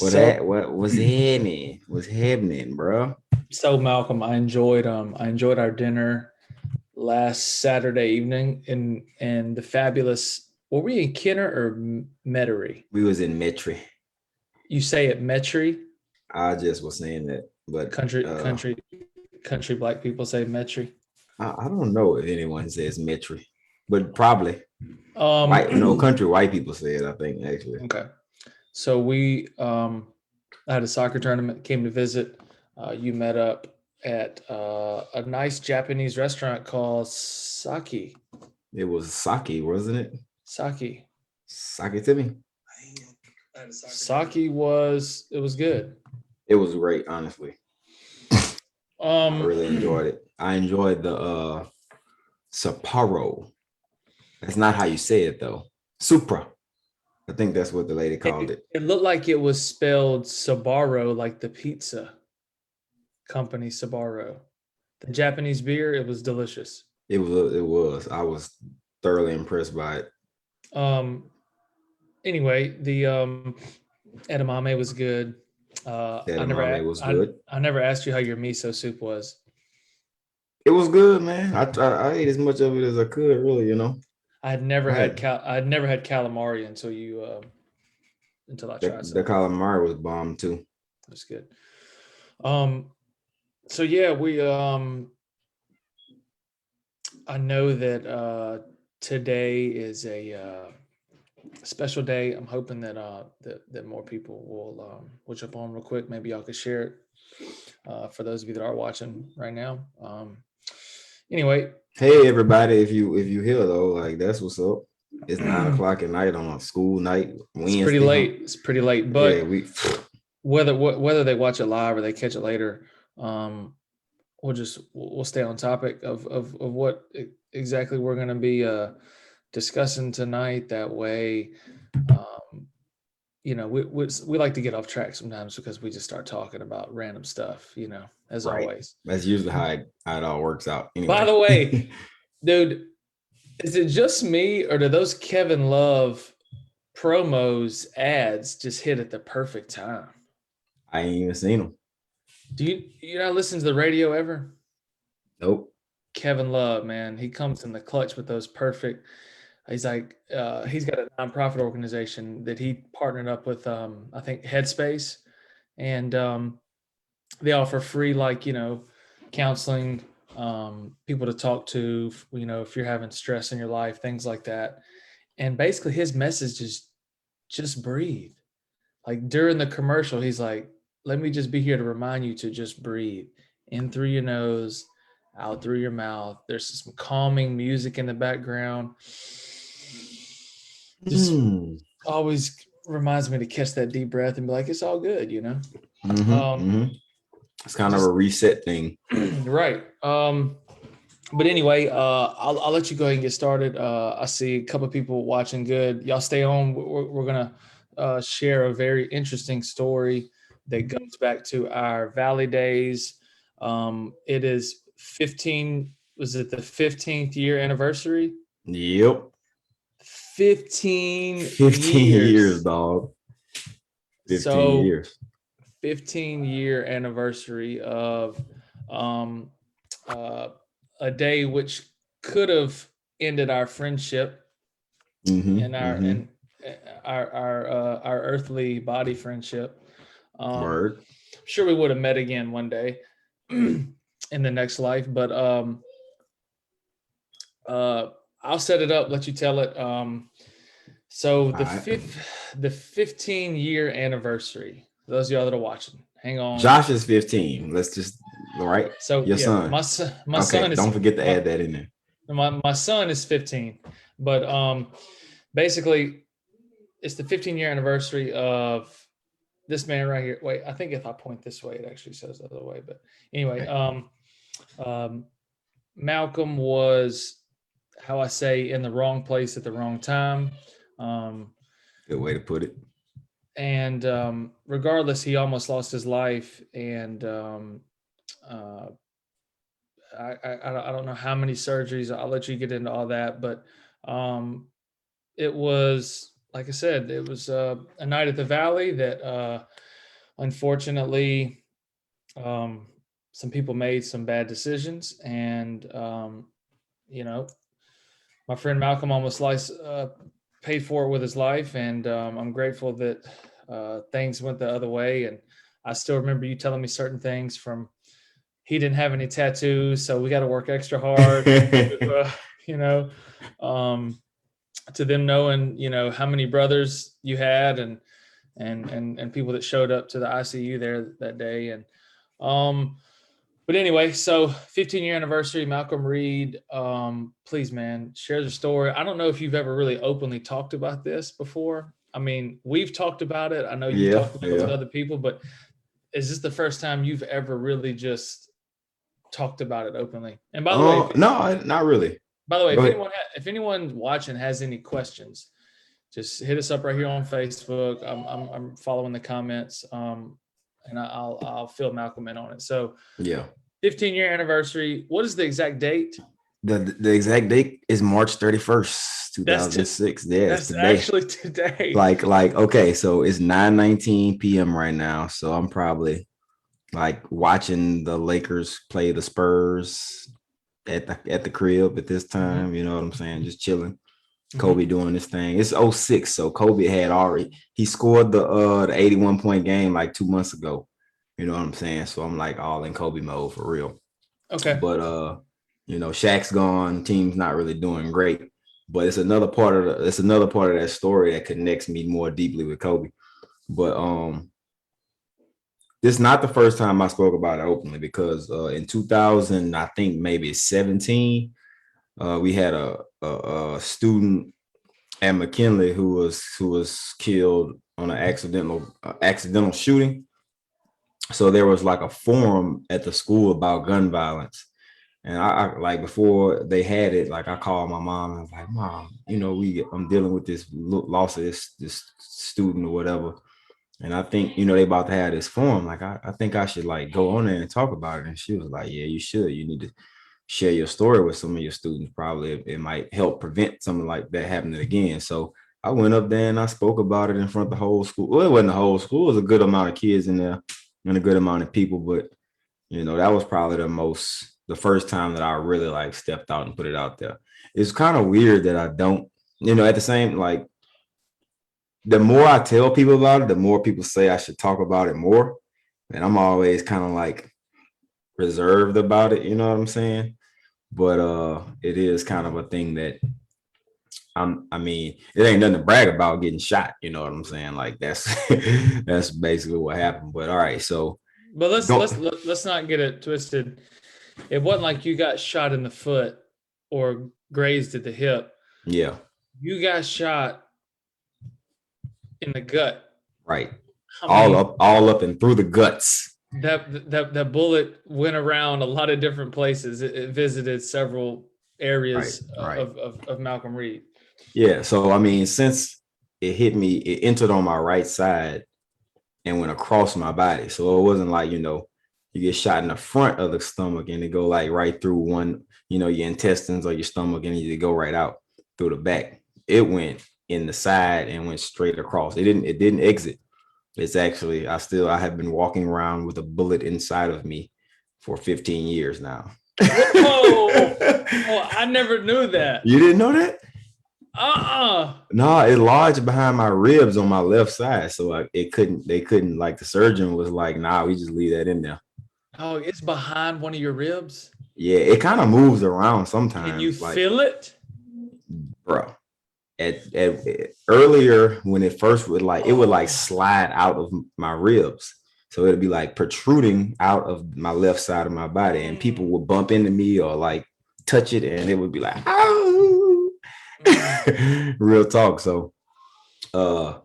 What So, that? What was happening? What's happening, bro? so Malcolm, I enjoyed our dinner last Saturday evening in the fabulous. Were we in Kenner or Metairie? We was in Metri. You say it Metairie. I just was saying that, but Country, country, country. Black people say Metairie. I don't know if anyone says Metri, but probably white. No, Um. country white people say it. I think actually. Okay. So I had a soccer tournament. Came to visit. You met up at a nice Japanese restaurant called Saki. It was sake, wasn't it? Saki. Sake to me. Saki was it was good. It was great, honestly. I Um, really enjoyed it. I enjoyed the Sapporo. That's not how you say it though. Supra. I think that's what the lady called it, it. it looked like it was spelled Sabaro, like the pizza company Sabaro. The Japanese beer, it was delicious. It was. It was. I was thoroughly impressed by it. Um, anyway, the edamame was good. That umami was I good. I never asked you how your miso soup was. It was good, man. I ate as much of it as I could, really. I had I had never had calamari until I tried the some of it. calamari was bomb too. It was good. Um, so yeah, we I know that today is a special day. I'm hoping that that more people will jump on real quick. Maybe y'all could share it for those of you that are watching right now. Anyway, Hey everybody, if you here though, like that's what's up. It's 9 o'clock at night on a school night, it's pretty Wednesday, huh? late. It's pretty late, Yeah, but we whether they watch it live or they catch it later, um, we'll stay on topic of what exactly we're going to be discussing tonight. That way, um, we like to get off track sometimes because we just start talking about random stuff. As right. always. That's usually how it all works out. By Anyway. the way, dude, is it just me or do those Kevin Love promos ads just hit at the perfect time? I ain't even seen them. Do you not listen to the radio ever? Nope. Kevin Love, man, he comes in the clutch with those perfect. He's like, he's got a nonprofit organization that he partnered up with, I think Headspace, and they offer free, like counseling, people to talk to, if you're having stress in your life, things like that. And basically, his message is just breathe. Like during the commercial, he's like, "Let me just be here to remind you to just breathe in through your nose, out through your mouth." There's some calming music in the background. Just Mm. always reminds me to catch that deep breath and be like, "It's all good." Mm-hmm, Um, mm-hmm. It's kind of just a reset thing. right. But anyway, I'll let you go ahead and get started. I see a couple of people watching. Good, y'all stay on. We're gonna share a very interesting story that goes back to our Valley days. It is 15. Was it the 15th year anniversary? Yep. 15 15 years, years. dog. 15 So years. 15-year anniversary of um, uh, a day which could have ended our friendship and Mm-hmm. our Mm-hmm. and our earthly body friendship. Word. I'm sure we would have met again one day in the next life, but uh, I'll set it up, let you tell it. So All the right. the 15-year anniversary. Those of y'all that are watching, hang on. Josh is 15. Let's just all right. So Your yeah, son. my Okay. son Don't is forget to my add that in there. my son is 15, but basically it's the 15-year anniversary of this man right here. Wait, I think if I point this way, it actually says the other way. But anyway, Okay. um, Malcolm was, how I say, in the wrong place at the wrong time. Um, Good way to put it. and regardless, he almost lost his life. And uh, I don't know how many surgeries. I'll let you get into all that. But it was, like I said, it was a night at the Valley that unfortunately, some people made some bad decisions, and you know, my friend Malcolm almost paid for it with his life, and I'm grateful that things went the other way. And I still remember you telling me certain things from he didn't have any tattoos, so we got to work extra hard. You know, um, to them knowing, how many brothers you had, and people that showed up to the ICU there that day. And but anyway, so 15-year anniversary, Malcolm Reed. Please, man, share the story. I don't know if you've ever really openly talked about this before. I mean, we've talked about it. I know you've talked about it with other people, but is this the first time you've ever really just talked about it openly? And by the way, no, not really. By the way, if anyone watching has any questions, just hit us up right here on Facebook. I'm following the comments, and I'll fill Malcolm in on it. So yeah, 15-year anniversary. What is the exact date? The exact date is March 31st, 2006. That's today. Actually today. Like, okay, so it's 9:19 p.m. right now. So I'm probably like watching the Lakers play the Spurs at the crib at this time. Mm-hmm. You know what I'm saying? Just chilling. Kobe doing this thing. It's 06, so Kobe he scored the 81 point game like 2 months ago. You know what I'm saying? So I'm like all in Kobe mode for real. Okay. But Shaq's gone, team's not really doing great. But it's another part of that story that connects me more deeply with Kobe. But this is not the first time I spoke about it openly, because in 2000, I think maybe 17, we had a student at McKinley who was killed on an accidental shooting. So there was like a forum at the school about gun violence. And I like, before they had it, like I called my mom and I was like, Mom, I'm dealing with this loss of this student or whatever. And I think, they about to have this forum. Like, I think I should like go on there and talk about it. And she was like, yeah, you should. You need to share your story with some of your students. Probably it might help prevent something like that happening again. So I went up there and I spoke about it in front of the whole school. Well, it wasn't the whole school. It was a good amount of kids in there and a good amount of people. But, that was probably the first time that I really like stepped out and put it out there. It's kind of weird that I don't, at the same, like, the more I tell people about it, the more people say I should talk about it more. And I'm always kind of like reserved about it. You know what I'm saying? But it is kind of a thing that it ain't nothing to brag about getting shot. You know what I'm saying? Like that's basically what happened. But all right, so. But let's not get it twisted. It wasn't like you got shot in the foot or grazed at the hip. Yeah. You got shot in the gut. Right. All up and through the guts. That bullet went around a lot of different places. It visited several areas of Malcolm Reed. Yeah. So, since it hit me, it entered on my right side and went across my body. So it wasn't like, you get shot in the front of the stomach and it go like right through one, your intestines or your stomach, and you go right out through the back. It went in the side and went straight across. It didn't exit. It's actually, I have been walking around with a bullet inside of me for 15 years now. Whoa! Oh, I never knew that. You didn't know that? No, it lodged behind my ribs on my left side. So they couldn't, like, the surgeon was like, nah, we just leave that in there. Oh, it's behind one of your ribs? Yeah, it kind of moves around sometimes. Can you feel it? Bro. At earlier when it first would it would slide out of my ribs, so it'd be like protruding out of my left side of my body, and people would bump into me or like touch it, and it would be like, oh. Real talk. So to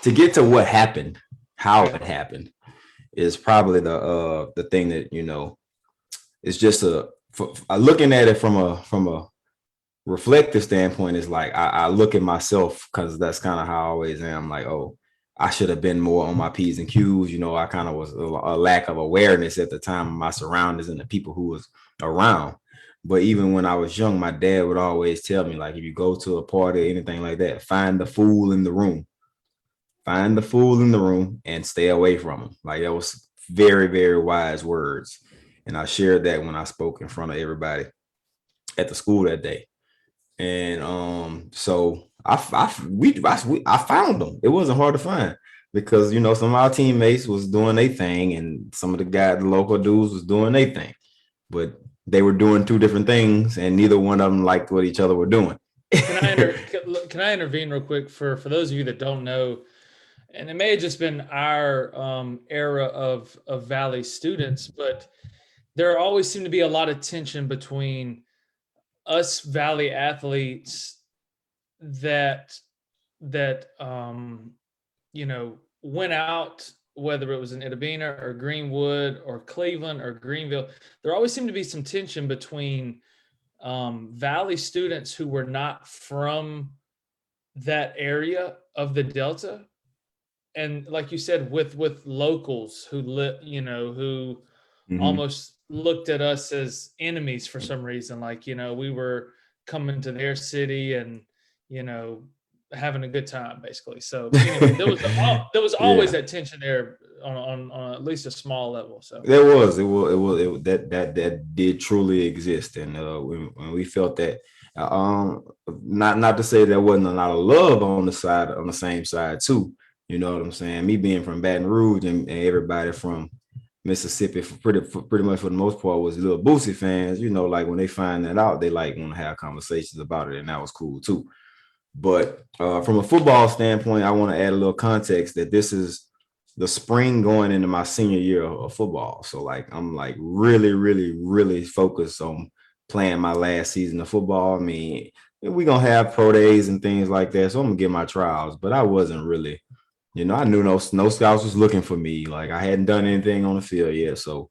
get to what happened, how it happened, is probably the thing that it's just looking at it from a reflective standpoint. Is like I look at myself, because that's kind of how I always am. Like, oh, I should have been more on my P's and Q's. I kind of was a lack of awareness at the time of my surroundings and the people who was around. But even when I was young, my dad would always tell me, like, if you go to a party or anything like that, find the fool in the room. find the fool in the room and stay away from him. Like that was very, very wise words. And I shared that when I spoke in front of everybody at the school that day. And so I found them. It wasn't hard to find because some of our teammates was doing their thing, and some of the local dudes was doing their thing, but they were doing two different things, and neither one of them liked what each other were doing. Can I intervene real quick for those of you that don't know? And it may have just been our era of Valley students, but there always seemed to be a lot of tension between us Valley athletes that went out, whether it was in Itta Bena or Greenwood or Cleveland or Greenville. There always seemed to be some tension between Valley students who were not from that area of the Delta, and like you said, with locals who almost looked at us as enemies for some reason. Like, we were coming to their city and, having a good time basically. So anyway, there was always that tension there on at least a small level. So that did truly exist. And when we felt that, not to say there wasn't a lot of love on the same side too. You know what I'm saying? Me being from Baton Rouge and everybody from Mississippi for pretty much for the most part was little Boosie fans. Like when they find that out, they like want to have conversations about it, and that was cool too. But from a football standpoint, I want to add a little context that this is the spring going into my senior year of football. So like I'm like really, really, really focused on playing my last season of football. I mean, we're gonna have pro days and things like that, so I'm gonna get my trials. But I wasn't really. I knew no scouts was looking for me. Like I hadn't done anything on the field yet. So,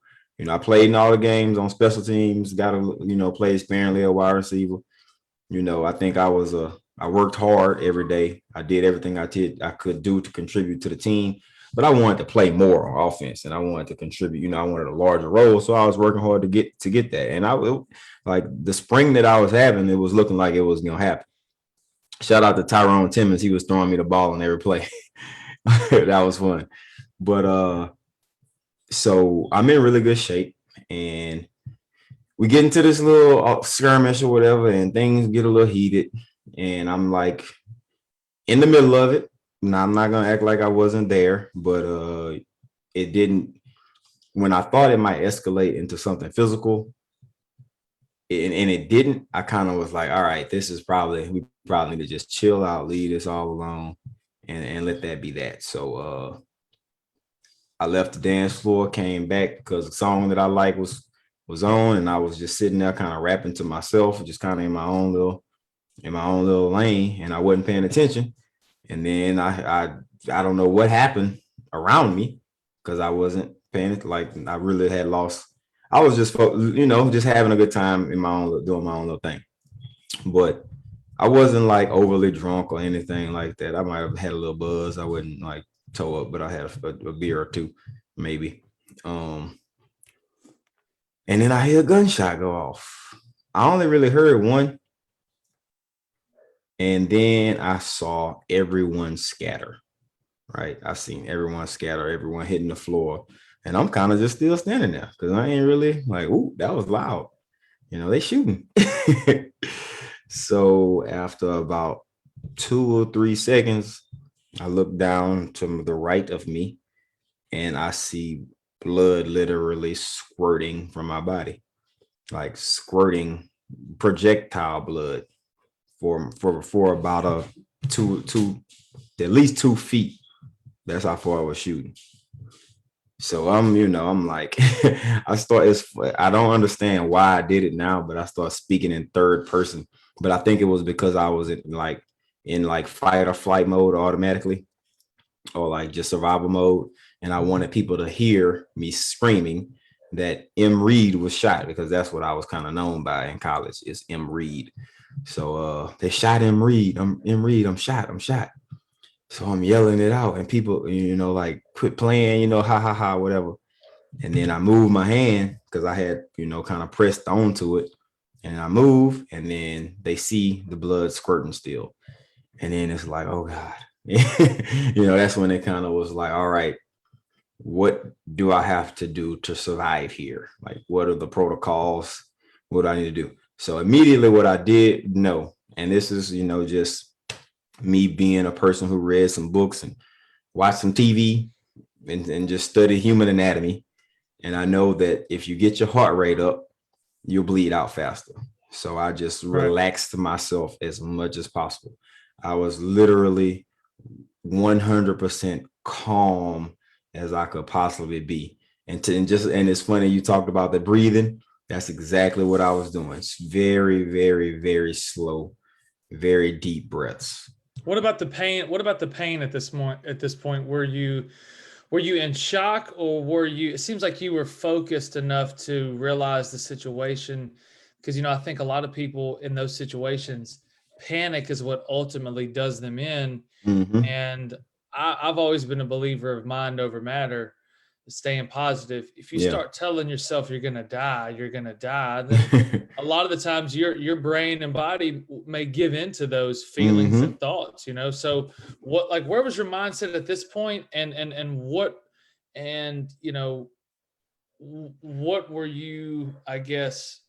I played in all the games on special teams, got to, play sparingly a wide receiver. I think I worked hard every day. I did everything I could do to contribute to the team, but I wanted to play more on offense and I wanted to contribute. I wanted a larger role. So I was working hard to get that. And like the spring that I was having, it was looking like it was going to happen. Shout out to Tyrone Timmons. He was throwing me the ball on every play. That was fun. But so I'm in really good shape, and we get into this little skirmish or whatever, and things get a little heated, and I'm like in the middle of it. Now I'm not gonna act like I wasn't there, but it didn't. When I thought it might escalate into something physical, and it didn't, I kind of was like, all right, we probably need to just chill out, leave this all alone. And let that be that. So I left the dance floor, came back because the song that I like was on, and I was just sitting there kind of rapping to myself, just kind of in my own little lane, and I wasn't paying attention. And then I don't know what happened around me because I wasn't paying it. Like I really had lost. I was just just having a good time doing my own little thing, but I wasn't like overly drunk or anything like that. I might have had a little buzz. I wouldn't like toe up, but I had a beer or two, maybe. And then I hear a gunshot go off. I only really heard one. And then I saw everyone scatter, right? I seen everyone scatter, everyone hitting the floor. And I'm kind of just still standing there because I ain't really like, ooh, that was loud. They shooting. So after about 2 or 3 seconds, I look down to the right of me and I see blood literally squirting from my body, like squirting projectile blood for about at least 2 feet. That's how far I was shooting. So I'm like, I don't understand why I did it now, but I start speaking in third person. But I think it was because I was in fight or flight mode automatically, or like just survival mode. And I wanted people to hear me screaming that M. Reed was shot, because that's what I was kind of known by in college, is M. Reed. So they shot M. Reed. I'm M. Reed. I'm shot. So I'm yelling it out, and people, like quit playing, ha ha ha, whatever. And then I move my hand because I had, kind of pressed onto it. And I move, and then they see the blood squirting still. And then it's like, oh God. That's when it kind of was like, all right, what do I have to do to survive here? Like, what are the protocols? What do I need to do? So immediately what I did, no. And this is, just me being a person who read some books and watched some TV and just studied human anatomy. And I know that if you get your heart rate up, you'll bleed out faster. So I just Right. relaxed myself as much as possible. I was literally 100% calm as I could possibly be. And it's funny you talked about the breathing. That's exactly what I was doing. It's very, very, very slow, very deep breaths. What about the pain? What about the pain at this point? At this point, were you in shock, or were you? It seems like you were focused enough to realize the situation, because I think a lot of people in those situations, panic is what ultimately does them in. Mm-hmm. And I've always been a believer of mind over matter, staying positive. If you Yeah. start telling yourself you're gonna die, then a lot of the times your brain and body may give into those feelings Mm-hmm. and thoughts. So what, like, where was your mindset at this point, and what, and what were you, I guess,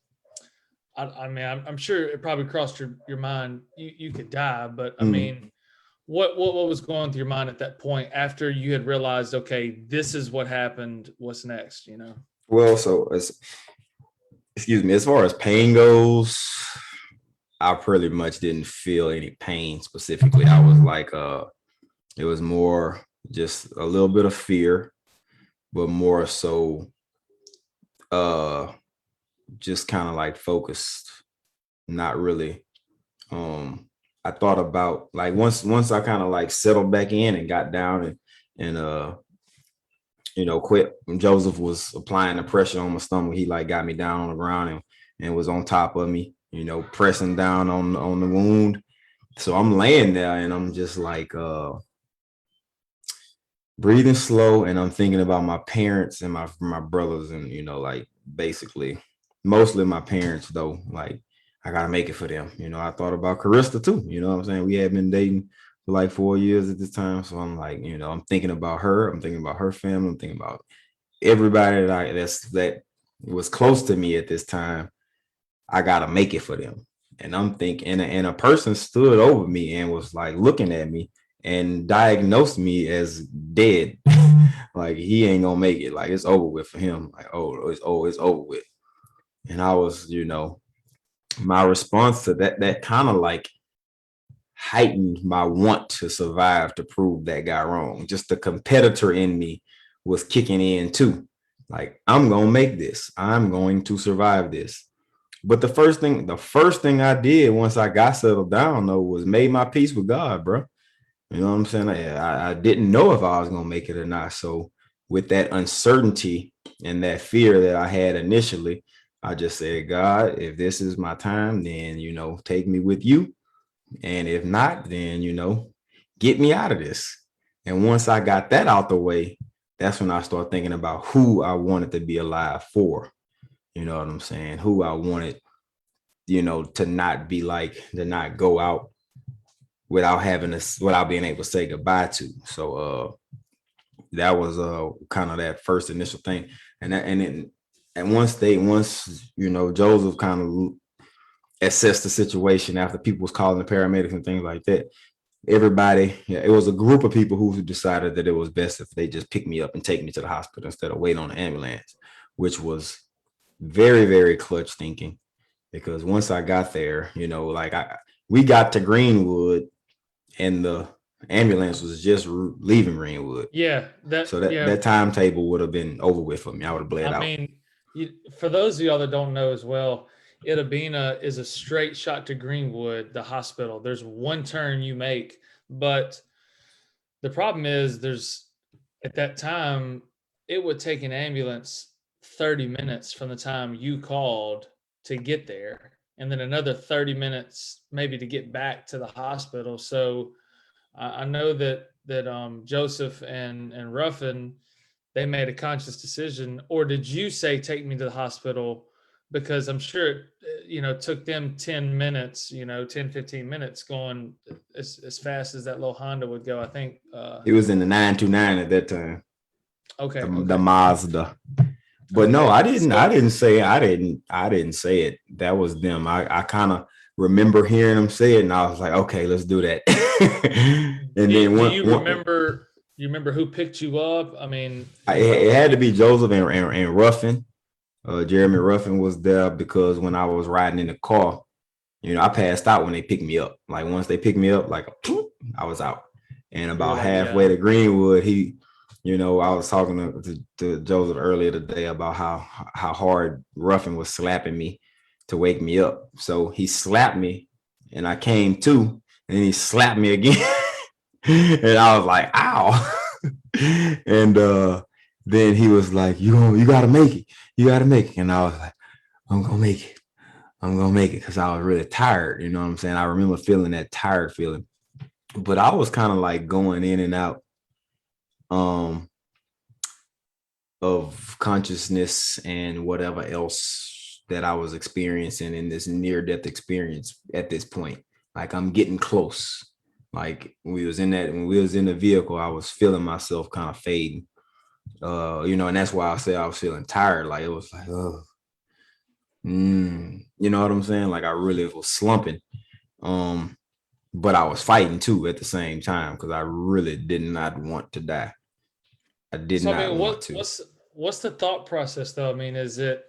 I mean, I'm sure it probably crossed your mind, you could die, but I Mm-hmm. mean, what was going through your mind at that point after you had realized, okay, this is what happened, what's next? Well, excuse me, as far as pain goes, I pretty much didn't feel any pain specifically. I was like, it was more just a little bit of fear, but more so, uh, just kind of like focused, not really. Um, I thought about like once I kind of like settled back in and got down and quit. When Joseph was applying the pressure on my stomach, he like got me down on the ground and was on top of me, pressing down on the wound. So I'm laying there and I'm just like breathing slow, and I'm thinking about my parents and my brothers, and like basically mostly my parents though. Like I gotta make it for them. I thought about Carissa too. You know what I'm saying? We had been dating for like 4 years at this time. So I'm like, I'm thinking about her, I'm thinking about her family, I'm thinking about everybody that was close to me at this time. I gotta make it for them. And I'm thinking, and a person stood over me and was like looking at me and diagnosed me as dead. Like he ain't gonna make it. Like it's over with for him. Like, it's over with. And I was, my response to that kind of like heightened my want to survive to prove that guy wrong. Just the competitor in me was kicking in too. Like, I'm gonna make this. I'm going to survive this. But the first thing I did once I got settled down though was made my peace with God, bro. You know what I'm saying? I didn't know if I was gonna make it or not. So with that uncertainty and that fear that I had initially, I just said, God, if this is my time, then take me with you. And if not, then get me out of this. And once I got that out the way, that's when I started thinking about who I wanted to be alive for. You know what I'm saying? Who I wanted, to not be like, to not go out without being able to say goodbye to. So that was kind of that first initial thing. And once Joseph kind of assessed the situation after people was calling the paramedics and things like that, everybody, yeah, it was a group of people who decided that it was best if they just pick me up and take me to the hospital instead of waiting on the ambulance, which was very, very clutch thinking. Because once I got there, like we got to Greenwood and the ambulance was just leaving Greenwood. Yeah, So that that yeah. timetable would have been over with for me. I would have bled I out. mean, for those of y'all that don't know as well, Itabena is a straight shot to Greenwood, the hospital. There's one turn you make, but the problem is there's, at that time, it would take an ambulance 30 minutes from the time you called to get there, and then another 30 minutes maybe to get back to the hospital. So I know that Joseph and Ruffin, they made a conscious decision, or did you say take me to the hospital because I'm sure it, took them 10 minutes, 10, 15 minutes going as fast as that little Honda would go. I think It was in the 929 at that time. Okay. The Mazda. But no, I didn't say it. That was them. I kind of remember hearing them say it, and I was like, okay, let's do that. And do you remember who picked you up? I mean, it had to be Joseph and Ruffin. Jeremy Ruffin was there because when I was riding in the car, I passed out when they picked me up. Like once they picked me up, like I was out. And about halfway to Greenwood, I was talking to Joseph earlier today about how hard Ruffin was slapping me to wake me up. So he slapped me and I came to, and he slapped me again. And I was like, ow. And then he was like, you gotta make it. You gotta make it. And I was like, I'm gonna make it. I'm gonna make it, because I was really tired. You know what I'm saying? I remember feeling that tired feeling. But I was kind of like going in and out of consciousness and whatever else that I was experiencing in this near-death experience at this point. Like I'm getting close. Like when we was in the vehicle, I was feeling myself kind of fading. And that's why I say I was feeling tired. Like it was like, oh, you know what I'm saying? Like I really was slumping. But I was fighting too at the same time, because I really did not want to die. I did not want to. What's the thought process though? I mean, is it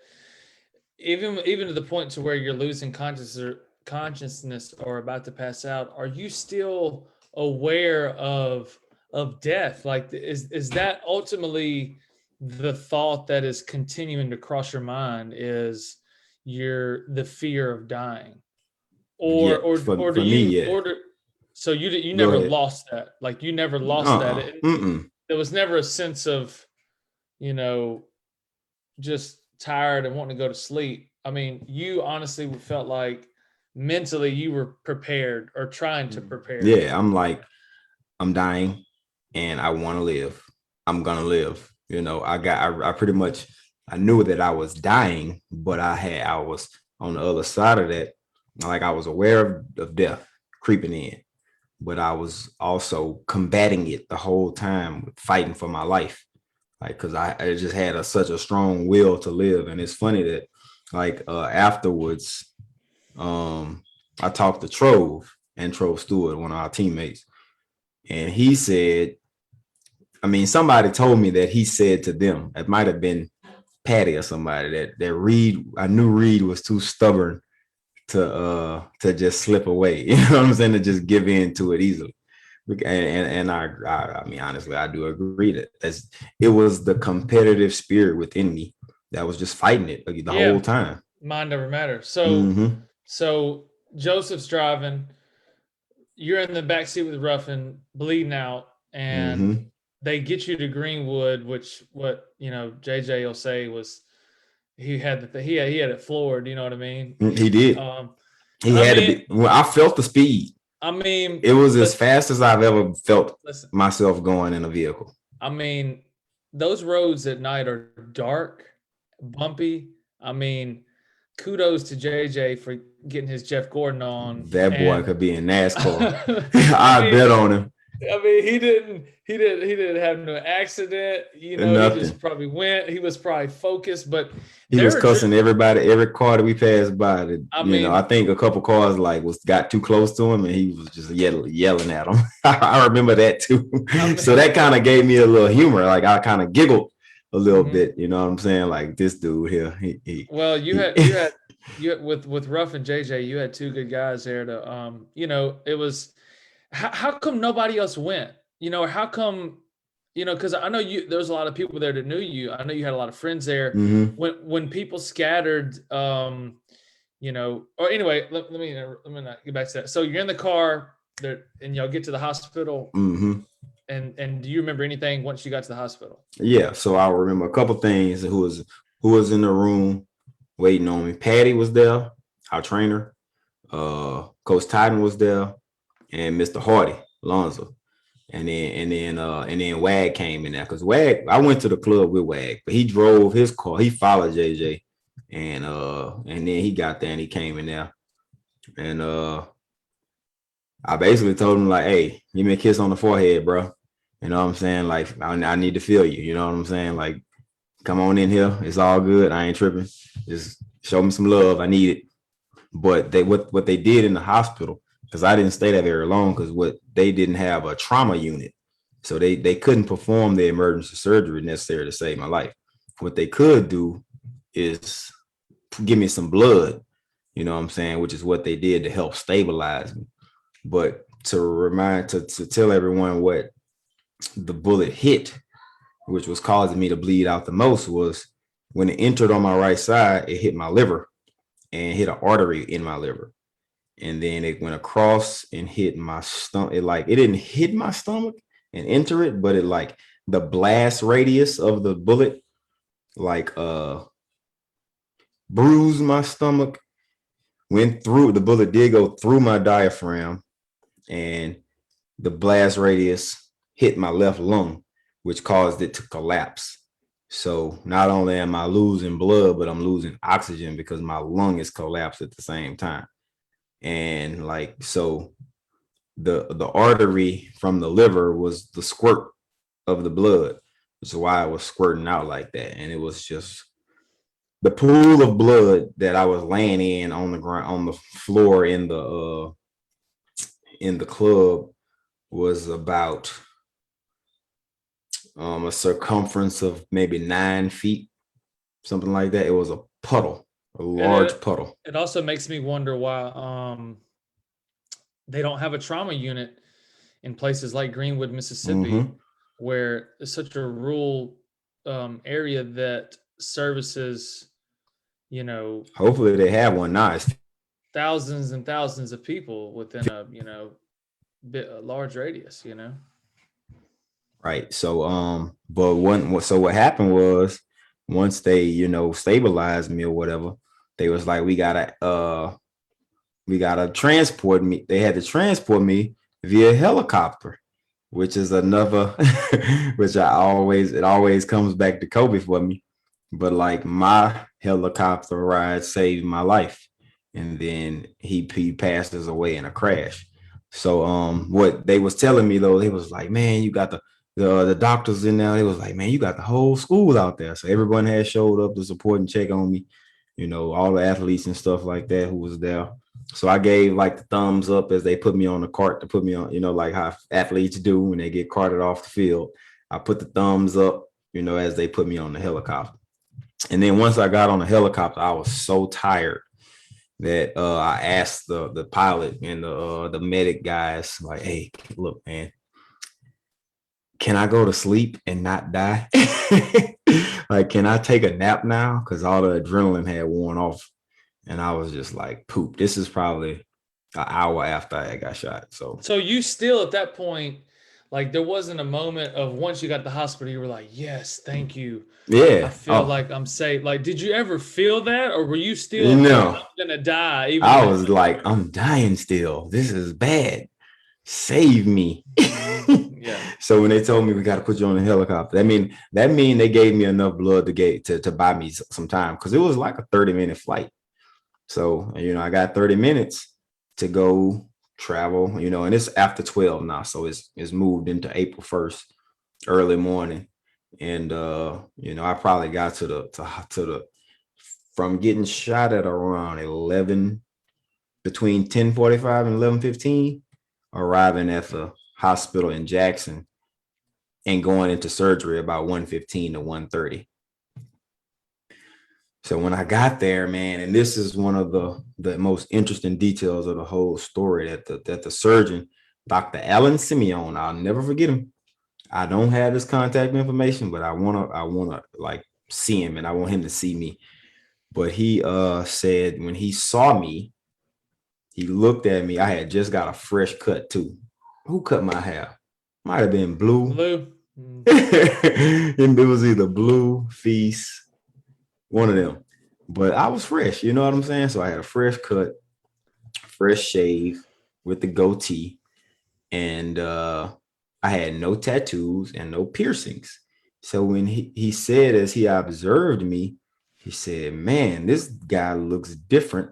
even to the point to where you're losing consciousness or about to pass out? Are you still aware of death? Like, is that ultimately the thought that is continuing to cross your mind? Is the fear of dying? So you never lost that? Like you never lost that? There was never a sense of, just tired and wanting to go to sleep. I mean, you honestly felt like mentally you were prepared or trying to prepare. Yeah, I'm like, I'm dying and I want to live. I'm gonna live. I pretty much, I knew that I was dying, but I was on the other side of that. Like I was aware of death creeping in, but I was also combating it the whole time, fighting for my life. Like, cause I just had such a strong will to live. And it's funny that like afterwards, I talked to Trove Stewart, one of our teammates, and he said, somebody told me that he said to them, it might've been Patty or somebody, that Reed, I knew Reed was too stubborn to just slip away. You know what I'm saying? To just give in to it easily. And I mean, honestly, I do agree that it was the competitive spirit within me that was just fighting it the whole time. Mind never matters. So, so Joseph's driving, you're in the backseat with Ruffin, bleeding out, and they get you to Greenwood, which JJ will say was he had it floored. You know what I mean? He did. I felt the speed. I mean, it was as fast as I've ever felt myself going in a vehicle. I mean, those roads at night are dark, bumpy. I mean, kudos to JJ for getting his Jeff Gordon on. That boy could be in NASCAR. I bet on him. I mean, he didn't have no accident. He just probably went. He was probably focused, but he was cussing everybody, every car that we passed by. I think a couple cars got too close to him, and he was just yelling at them. I remember that too. So that kind of gave me a little humor. Like I kind of giggled a little bit. You know what I'm saying? Like this dude here. Well, you had with Ruff and JJ, you had two good guys there to it was. How come nobody else went? How come, because I know there's a lot of people there that knew you. I know you had a lot of friends there. When people scattered, or anyway, let me not get back to that. So you're in the car there and y'all get to the hospital. And do you remember anything once you got to the hospital? Yeah. So I remember a couple things. Who was in the room waiting on me? Patty was there, our trainer. Coach Titan was there. And Mr. Hardy, Lonzo, and then Wag came in there, because Wag, I went to the club with Wag, but he drove his car. He followed JJ And then he got there and he came in there. And I basically told him like, hey, give me a kiss on the forehead, bro. You know what I'm saying? Like, I need to feel you. You know what I'm saying? Like, come on in here. It's all good. I ain't tripping. Just show me some love. I need it. But what they did in the hospital, because I didn't stay there very long, because what they didn't have a trauma unit. So they couldn't perform the emergency surgery necessary to save my life. What they could do is give me some blood, you know what I'm saying, which is what they did to help stabilize me. But to tell everyone what the bullet hit, which was causing me to bleed out the most, was when it entered on my right side, it hit my liver and hit an artery in my liver. And then it went across and hit my stomach. It didn't hit my stomach and enter it, but it like the blast radius of the bullet like bruised my stomach, went through, the bullet did go through my diaphragm, and the blast radius hit my left lung, which caused it to collapse. So not only am I losing blood, but I'm losing oxygen because my lung is collapsed at the same time. And like, so the artery from the liver was the squirt of the blood, which is why I was squirting out like that. And it was just the pool of blood that I was laying in on the ground, on the floor in the club, was about a circumference of maybe 9 feet, something like that. It was a puddle, a large puddle. It also makes me wonder why they don't have a trauma unit in places like Greenwood, Mississippi, where it's such a rural area that services, you know, hopefully they have one now. Thousands and thousands of people within a a large radius, Right. So but what happened was, once they stabilized me or whatever, they was like, we gotta transport me. They had to transport me via helicopter, which is another which it always comes back to Kobe for me. But like, my helicopter ride saved my life, and then he passes away in a crash. So what they was telling me though, they was like, man, you got the doctors in there. They was like, man, you got the whole school out there. So everyone had showed up to support and check on me, all the athletes and stuff like that who was there. So I gave like the thumbs up as they put me on the cart to put me on, like how athletes do when they get carted off the field. I put the thumbs up, as they put me on the helicopter. And then once I got on the helicopter, I was so tired that I asked the pilot and the medic guys, like, hey, look, man, can I go to sleep and not die? Like, can I take a nap now? Because all the adrenaline had worn off. And I was just like, poop. This is probably an hour after I got shot. So you still at that point, like, there wasn't a moment of, once you got to the hospital, you were like, yes, thank you. Yeah. I feel like I'm safe. Like, did you ever feel that? Or were you still no? Like, I'm gonna die. I was like, I'm dying still. This is bad. Save me. Yeah. So when they told me we got to put you on a helicopter, that mean they gave me enough blood to buy me some time, because it was like a 30-minute flight. So I got 30 minutes to go travel, and it's after 12 now, so it's moved into April 1st, early morning. And I probably got to the from getting shot at around 11, between 10:45 and 11:15, arriving at the hospital in Jackson and going into surgery about 1:15 to 1:30. So when I got there, man, and this is one of the most interesting details of the whole story, that the surgeon, Dr. Alan Simeon, I'll never forget him. I don't have his contact information, but I wanna like see him, and I want him to see me. But he said when he saw me, he looked at me. I had just got a fresh cut too. Who cut my hair? Might have been Blue. And it was either Blue, Feast, one of them. But I was fresh, you know what I'm saying? So I had a fresh cut, fresh shave with the goatee, and I had no tattoos and no piercings. So when he said, as he observed me, He said, "Man, this guy looks different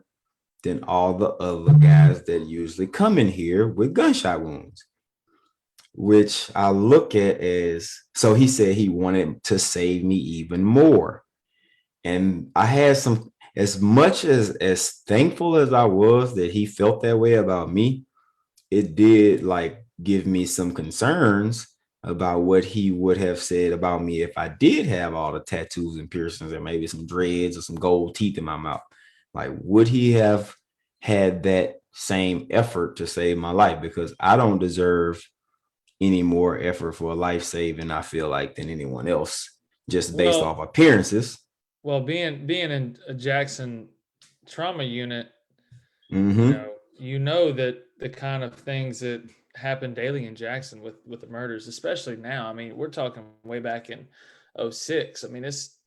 than all the other guys that usually come in here with gunshot wounds," which I look at as, so he said he wanted to save me even more. And I had some, as much as thankful as I was that he felt that way about me, it did like give me some concerns about what he would have said about me if I did have all the tattoos and piercings and maybe some dreads or some gold teeth in my mouth. Like, would he have had that same effort to save my life? Because I don't deserve any more effort for a life saving, I feel like, than anyone else, just based Well, off appearances. well, being in a Jackson trauma unit, Mm-hmm. you know that the kind of things that happen daily in Jackson with the murders, especially now. I mean, we're talking way back in '06. I mean, it's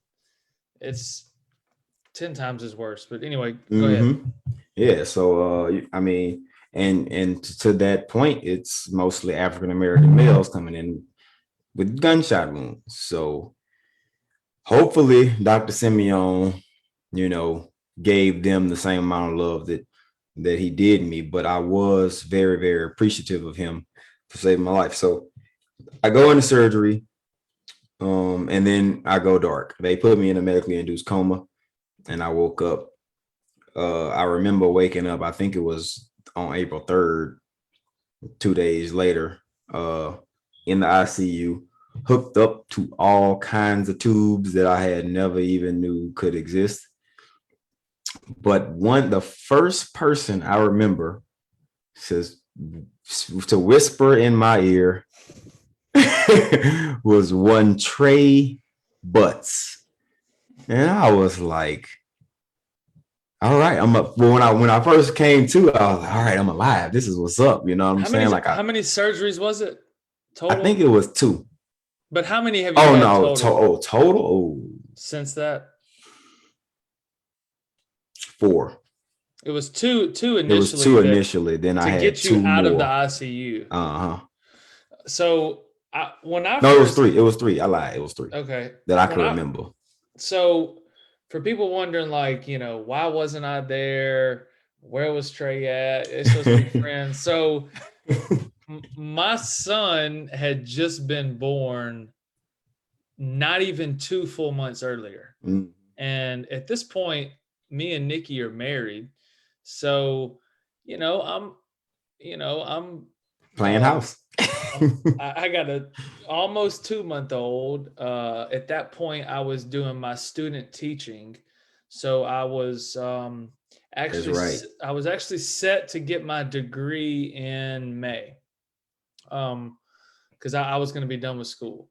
10 times as worse. But anyway, go ahead. Mm-hmm. Yeah. So I mean, and to that point, it's mostly African American males coming in with gunshot wounds. So hopefully Dr. Simeon, you know, gave them the same amount of love that he did me. But I was very, very appreciative of him for saving my life. So I go into surgery, and then I go dark. They put me in a medically induced coma, and I woke up. I remember waking up, I think it was on April 3rd, 2 days later, in the ICU, hooked up to all kinds of tubes that I had never even knew could exist. But the first person I remember says to whisper in my ear was one Trey Butts. And I was like, all right, I'm up. Well, when I first came to, I was like, all right, I'm alive. This is what's up. You know what I'm saying? Like How many surgeries was it I total? think it was two. But how many have you Oh had no, total total. Oh, since that? 4. It was two It was initially 2 that initially. Then I to had get you 2 out of the more. ICU. Uh-huh. So when I No, it was first 3. It was 3. I lied. It was 3 okay that I when could I remember. so for people wondering like why wasn't I there? Where was Trey at? It's supposed to be friends. So my son had just been born not even 2 full months earlier. Mm. And at this point, me and Nikki are married. So, you know, I'm, I'm, Playing uh, house. I got a almost 2 month old. At that point, I was doing my student teaching. So I was That's right. I was actually set to get my degree in May. Because I was going to be done with school.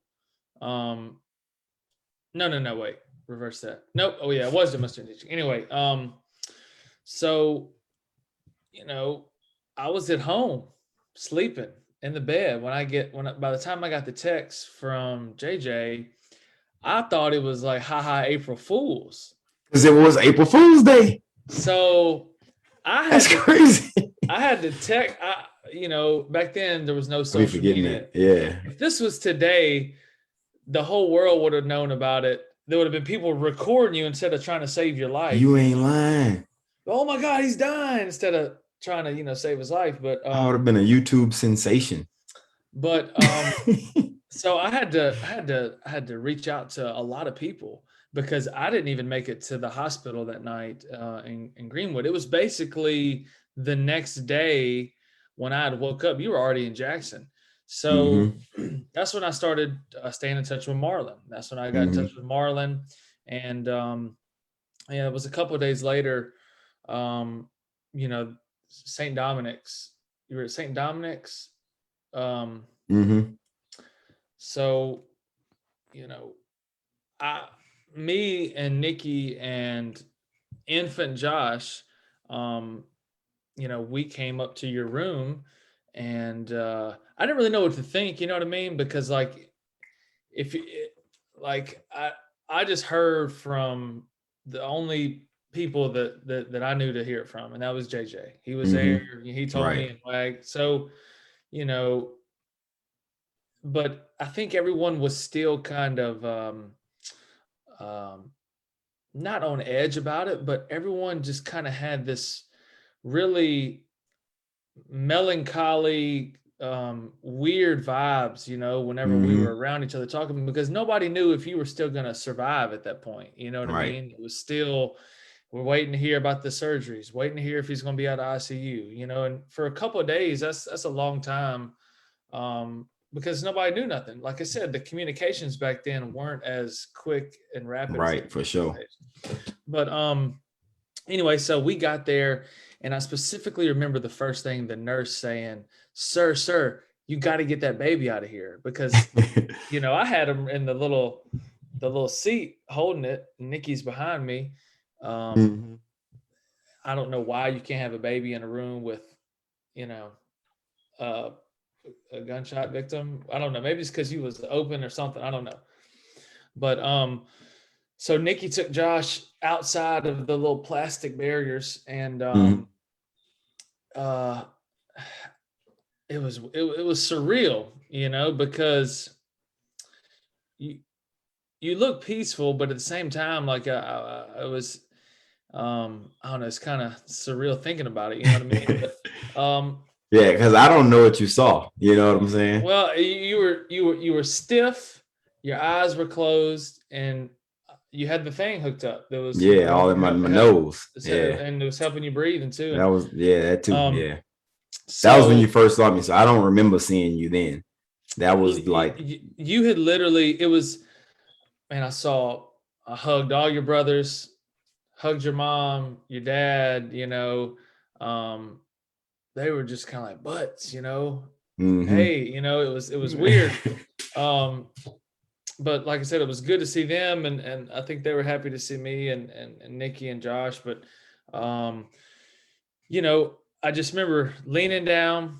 Um, no, wait, reverse that. Nope. Oh yeah, I was doing my student teaching. Anyway, so you know, I was at home sleeping in the bed by the time I got the text from JJ, I thought it was like haha April Fools. Because it was April Fool's Day. So That's crazy. I had to text. Back then there was no We social forgetting media. that. Yeah. If this was today, the whole world would have known about it. There would have been people recording you instead of trying to save your life. You ain't lying. Oh my God, he's dying instead of trying to, save his life. But I would have been a YouTube sensation. but so I had to reach out to a lot of people because I didn't even make it to the hospital that night in Greenwood. It was basically the next day when I had woke up. You were already in Jackson. So that's when I started staying in touch with Marlon. That's when I got in touch with Marlon. And it was a couple of days later, St. Dominic's. You were at St. Dominic's. So, me and Nikki and infant Josh, we came up to your room and I didn't really know what to think, you know what I mean? Because if you like, I just heard from the only people that I knew to hear it from, and that was JJ. He was there. He told me and Wag. So, but I think everyone was still kind of not on edge about it, but everyone just kind of had this really melancholy, weird vibes, whenever we Hmm. were around each other talking, because nobody knew if you were still going to survive at that point. You know what I Right. mean? It was still, we're waiting to hear about the surgeries, waiting to hear if he's going to be out of ICU, and for a couple of days, that's a long time. Because nobody knew nothing. Like I said, the communications back then weren't as quick and rapid as they Right. are For these sure. days. But anyway, so we got there, and I specifically remember the first thing the nurse saying, sir, you got to get that baby out of here, because I had him in the little seat holding it. Nikki's behind me. um Hmm. I don't know why you can't have a baby in a room with, you know uh a gunshot victim. I don't know, maybe it's because he was open or something, I don't know. But so Nikki took Josh outside of the little plastic barriers, and Hmm. uh it was surreal, because you you look peaceful, but at the same time, like, I was, I don't know, it's kind of surreal thinking about it, you know what I mean? But Yeah, because I don't know what you saw. You know what I'm saying? well, you were stiff, your eyes were closed, and you had the thing hooked up that was, Yeah, all in my nose. Yeah, and it was helping you breathing too. that was, yeah, that too. um Yeah, that was when you so first saw me. So I don't remember seeing you then. That was like, you had literally, it was, man, I hugged all your brothers, hugged your mom, your dad, um they were just kind of like butts, hmm. hey, it was weird. um but like I said, it was good to see them, and I think they were happy to see me, and Nikki and Josh. But um I just remember leaning down,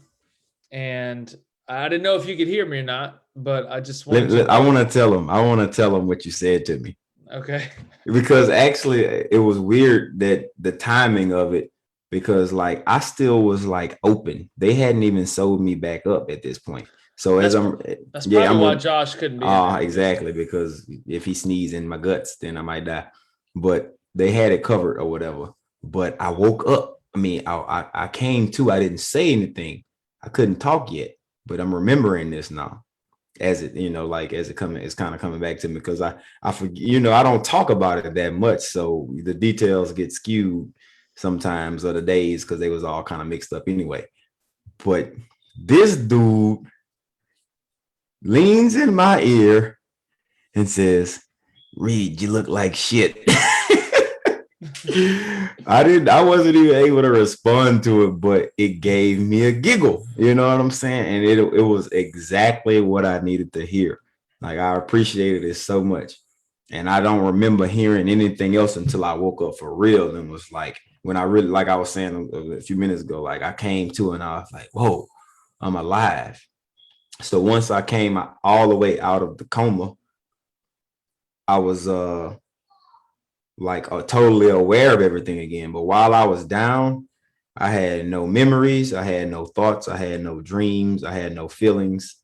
and I didn't know if you could hear me or not, but I just wanted you to I want know. to tell him. I want to tell him what you said to me. Okay. Because actually it was weird that the timing of it, because like I still was like open. They hadn't even sewed me back up at this point. So as That's I'm, that's yeah, probably I'm why Josh couldn't be in there. exactly, because if he sneezed in my guts, then I might die. But they had it covered or whatever. But I woke up. I mean, I came to. I didn't say anything. I couldn't talk yet, but I'm remembering this now as it, like as it coming, it's kind of coming back to me, because I forget, I don't talk about it that much, so the details get skewed sometimes, of the days, because they was all kind of mixed up anyway. But this dude leans in my ear and says, "Reed, you look like shit." I wasn't even able to respond to it, but it gave me a giggle. You know what I'm saying? And it was exactly what I needed to hear. Like, I appreciated it so much. And I don't remember hearing anything else until I woke up for real, and was like, when I really, like I was saying a few minutes ago, like I came to and I was like, whoa, I'm alive. So once I came all the way out of the coma, I was like totally aware of everything again. But while I was down, I had no memories, I had no thoughts, I had no dreams, I had no feelings,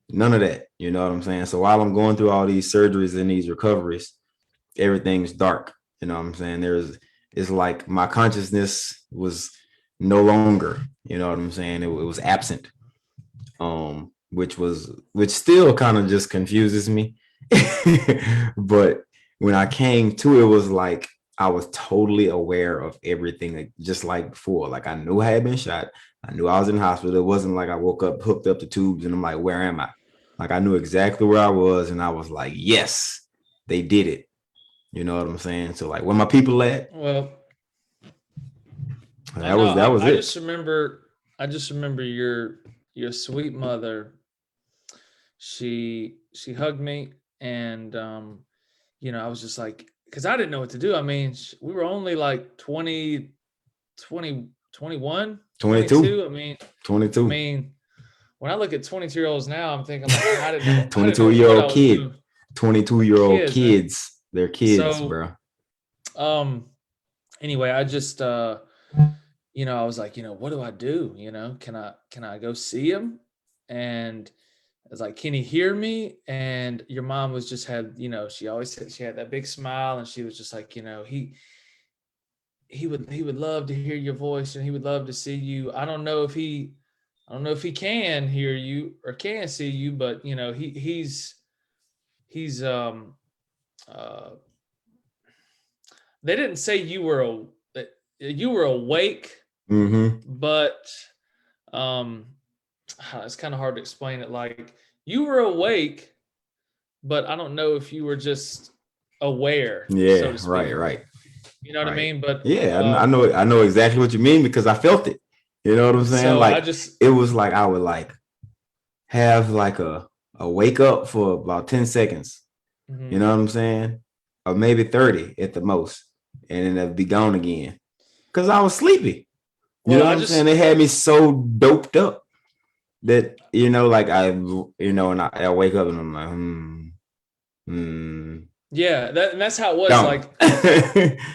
none of that. You know what I'm saying? So while I'm going through all these surgeries and these recoveries, everything's dark. You know what I'm saying? It's like my consciousness was no longer, you know what I'm saying? It was absent. Which still kind of just confuses me. But when I came to, it was like I was totally aware of everything, like, just like before. Like, I knew I had been shot. I knew I was in the hospital. It wasn't like I woke up, hooked up the tubes, and I'm like, where am I? Like, I knew exactly where I was, and I was like, yes, they did it. You know what I'm saying? So like, where my people at? Well, I That know. was that was I it. just remember. I just remember your sweet mother. She hugged me, and I was just like, because I didn't know what to do. I mean, we were only like 20, 20, 21, 22, 22. I mean, I 22, mean, when I look at 22-year-olds now, I'm thinking like, I didn't 22 know year what I old was kid, doing. 22-year-old Kids, man. kids. They're kids, So, bro. um, anyway, I just, I was like, what do I do? Can I go see him? And was like, can he hear me? And your mom was just had, she always said she had that big smile, and she was just like, he would love to hear your voice, and he would love to see you. I don't know if he can hear you or can see you, but he's uh they didn't say you were awake, but um it's kind of hard to explain it. Like, you were awake, but I don't know if you were just aware, so Yeah, to speak. right. You know what I Right. mean? But Yeah, I know exactly what you mean because I felt it. You know what I'm saying? so I Like just it was like I would like have like a wake up for about 10 seconds. You mhm. know what I'm saying? Or maybe 30 at the most. And then it'd be gone again. Because I was sleepy. You Well, know what I I'm saying? just They had me so doped up that, like and I wake up and I'm like, yeah, that's how it was. gone. Like,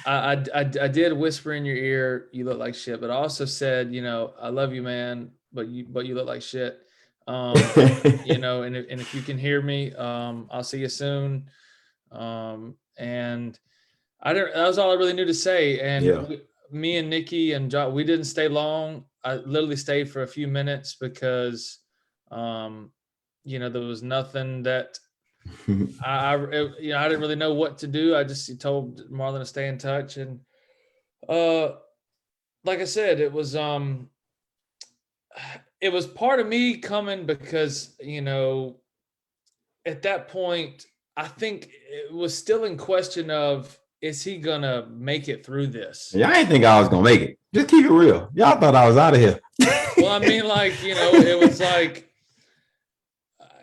I did whisper in your ear, "You look like shit," but I also said, "I love you, man, but you look like shit." And if you can hear me, I'll see you soon. And I didn't. That was all I really knew to say. And Yeah. me and Nikki and John, we didn't stay long. I literally stayed for a few minutes because, um, there was nothing that I didn't really know what to do. I just told Marlon to stay in touch, and uh, like I said, it was part of me coming because at that point I think it was still in question of, is he gonna make it through this? Yeah, I didn't think I was gonna make it. Just keep it real. Y'all thought I was out of here. Well, I mean, like, it was like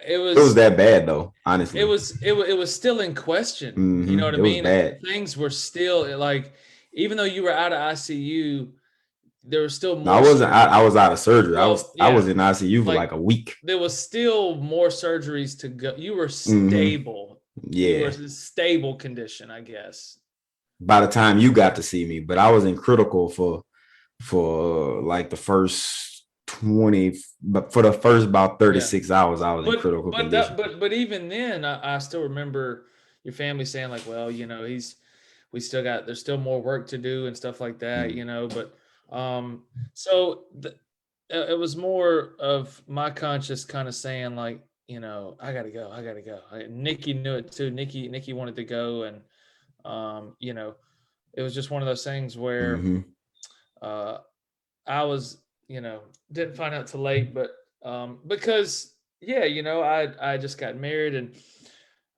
it It was was that bad though, it honestly. was it was still in question. You know what I It was mean? bad. Things were still like, even though you were out of ICU, there was still No, I more wasn't. I surgery. was out of surgery. Well, I yeah, was in ICU for like like a week. there was still more surgeries to go. You were hmm stable. You were Yeah. in stable condition, I guess. By the time you got to see me, but I was in critical for like the first 20, but for the first about Yeah. 36 hours, I was in But critical but that condition. but even then, I still remember your family saying like, well, there's still more work to do and stuff like that, Mm. But so it was more of my conscience kind of saying like, I gotta go. Nikki knew it too. Nikki wanted to go, and it was just one of those things where hmm uh, I was, didn't find out till late, but because yeah, I just got married, and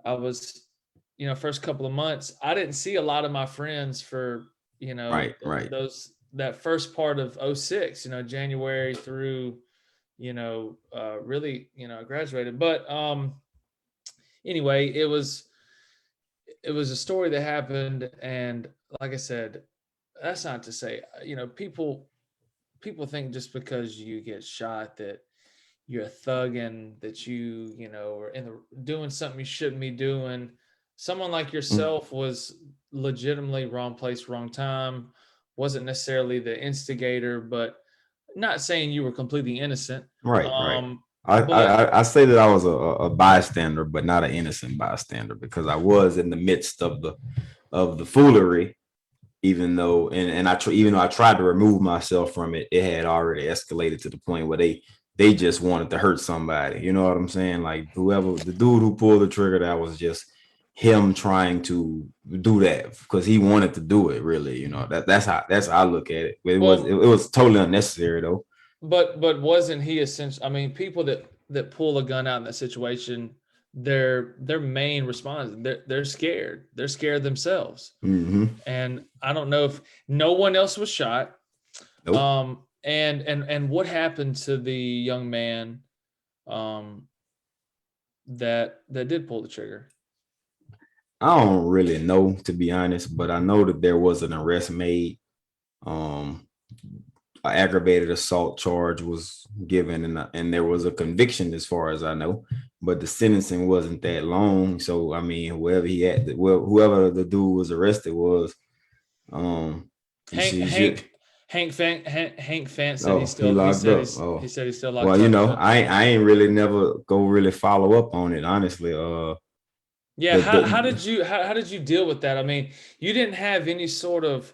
I was, first couple of months, I didn't see a lot of my friends for, Right. that first part of '06, January through, really, I graduated. But anyway, it was a story that happened, and like I said, that's not to say, people think just because you get shot that you're a thug, and that are doing something you shouldn't be doing. Someone like Mm. yourself was legitimately wrong place, wrong time. Wasn't necessarily the instigator, but not saying you were completely innocent. Right. But I say that I was a bystander, but not an innocent bystander because I was in the midst of the foolery. Even though, even though I tried to remove myself from it, it had already escalated to the point where they just wanted to hurt somebody. You know what I'm saying? Like whoever the dude who pulled the trigger, that was just him trying to do that because he wanted to do it. Really, that's how I look at it. It well, was totally unnecessary though. but wasn't he essentially? I mean, people that pull a gun out in that situation, their main response, they're scared. They're scared themselves. Mm-hmm. And I don't know if no one else was shot. Nope. And what happened to the young man um that did pull the trigger? I don't really know, to be honest, but I know that there was an arrest made. Um, an aggravated assault charge was given, and there was a conviction, as far as I know, but the sentencing wasn't that long. So I mean, whoever the dude was arrested was, you Hank see, Hank Hank Fant said Oh, he locked up. he Oh, said he's still well, locked up. Yep. I ain't really never go really follow up on it, honestly. Yeah, how The did you how did you deal with that? I mean, you didn't have any sort of,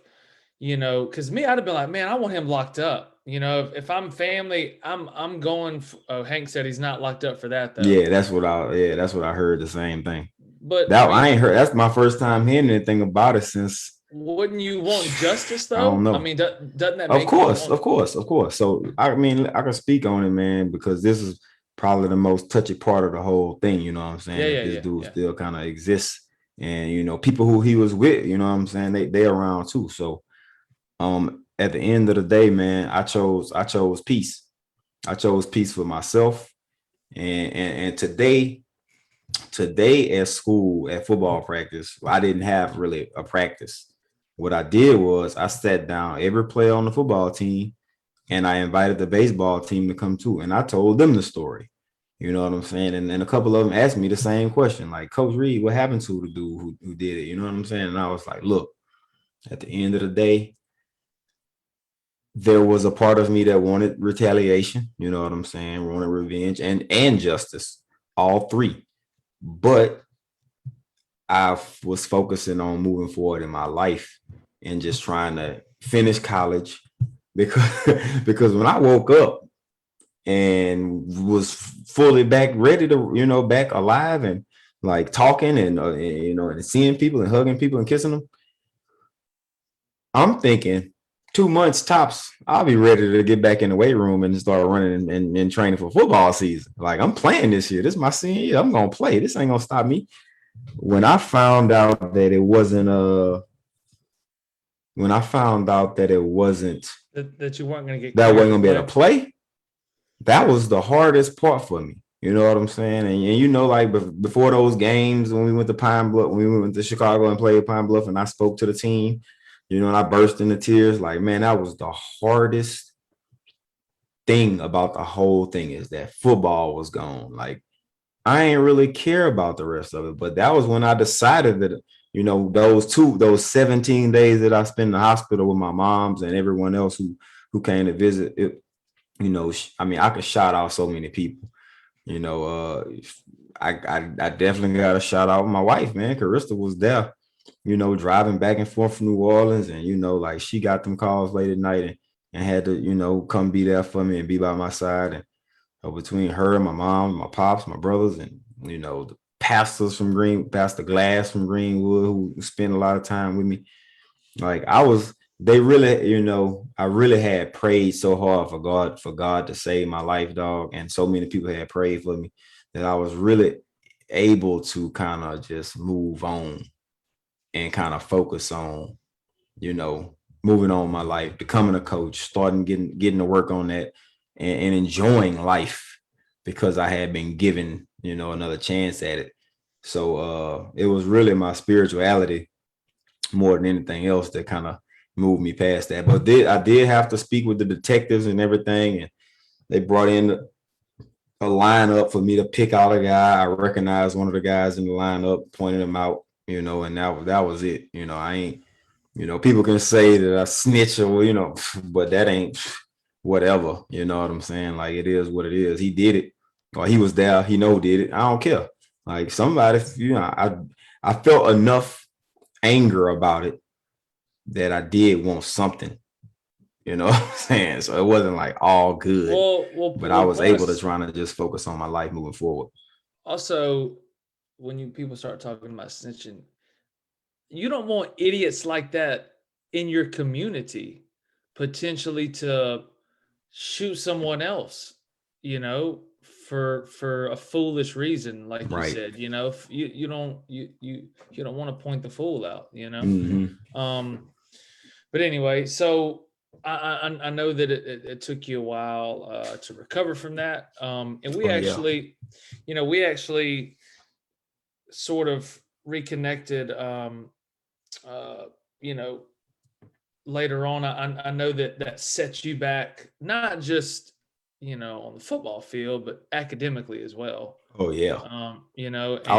because me, I'd have been like, man, I want him locked up. If I'm family, I'm going. Oh, Hank said he's not locked up for that though. Yeah, that's what I heard. The same thing. But I That I mean, ain't heard. That's my first time hearing anything about it since. wouldn't you want justice I don't though? I know. mean, doesn't that make you want? Of course. So I mean, I can speak on it, man, because this is probably the most touchy part of the whole thing. You know what I'm Yeah, saying? That yeah, this yeah, dude yeah. still kind of exists, and people who he was with, you know what I'm saying? They around too. So at the end of the day, man, I chose peace. I chose peace for myself, and today at school at football practice, I didn't have really a practice. What I did was I sat down every player on the football team and I invited the baseball team to come too. And I told them the story. You know what I'm saying? And a couple of them asked me the same question, like, Coach Reed, what happened to the dude who did it? You know what I'm saying? And I was like, look, at the end of the day, there was a part of me that wanted retaliation, you know what I'm saying? Wanted revenge and justice, all three. But I was focusing on moving forward in my life and just trying to finish college because because when I woke up and was fully back ready to back alive and like talking and seeing people and hugging people and kissing them, I'm thinking 2 months tops I'll be ready to get back in the weight room and start running and training for football season. Like, I'm playing this year, this is my senior year, I'm gonna play, this ain't gonna stop me. When I found out that it wasn't when I found out that it wasn't That you weren't going to get that I cleared wasn't to gonna be able play. to play, that was the hardest part for me. You know what I'm saying? And like before those games, when we went to Pine Bluff, when we went to Chicago and played Pine Bluff, and I spoke to the team, and I burst into tears. Like, man, that was the hardest thing about the whole thing, is that football was gone. Like, I ain't really care about the rest of it. But that was when I decided that, those 17 days that I spent in the hospital with my moms and everyone else who came to visit it, I mean, I could shout out so many people. You know, I definitely got to shout out my wife, man. Carissa was there, driving back and forth from New Orleans, and like, she got them calls late at night and had to, come be there for me and be by my side. And between her and my mom, my pops, my brothers, and the Pastor Glass from Greenwood, who spent a lot of time with me. Like, they really, I really had prayed so hard for God to save my life, dog. And so many people had prayed for me that I was really able to kind of just move on and kind of focus on, moving on my life, becoming a coach, starting getting to work on that and enjoying life, because I had been given, another chance at it. So it was really my spirituality more than anything else that kind of moved me past that. But I did have to speak with the detectives and everything, and they brought in a lineup for me to pick out a guy. I recognized one of the guys in the lineup, pointed him out, and that was it. I ain't, people can say that I snitch or, but that ain't whatever. You know what I'm saying? Like, it is what it is. He did it, or he was there. He did it. I don't care. Like, somebody, I felt enough anger about it that I did want something. You know what I'm saying? So it wasn't like all good, but I was able to try to just focus on my life moving forward. Also, when people start talking about snitching, you don't want idiots like that in your community potentially to shoot someone else, for a foolish reason, like you Right. said. If you don't want to point the fool out. Mm-hmm. But anyway, so I know that it took you a while to recover from that, and we actually, we actually sort of reconnected, uh, you know, later on. I know that sets you back, not just on the football field, but academically as well. Oh yeah. I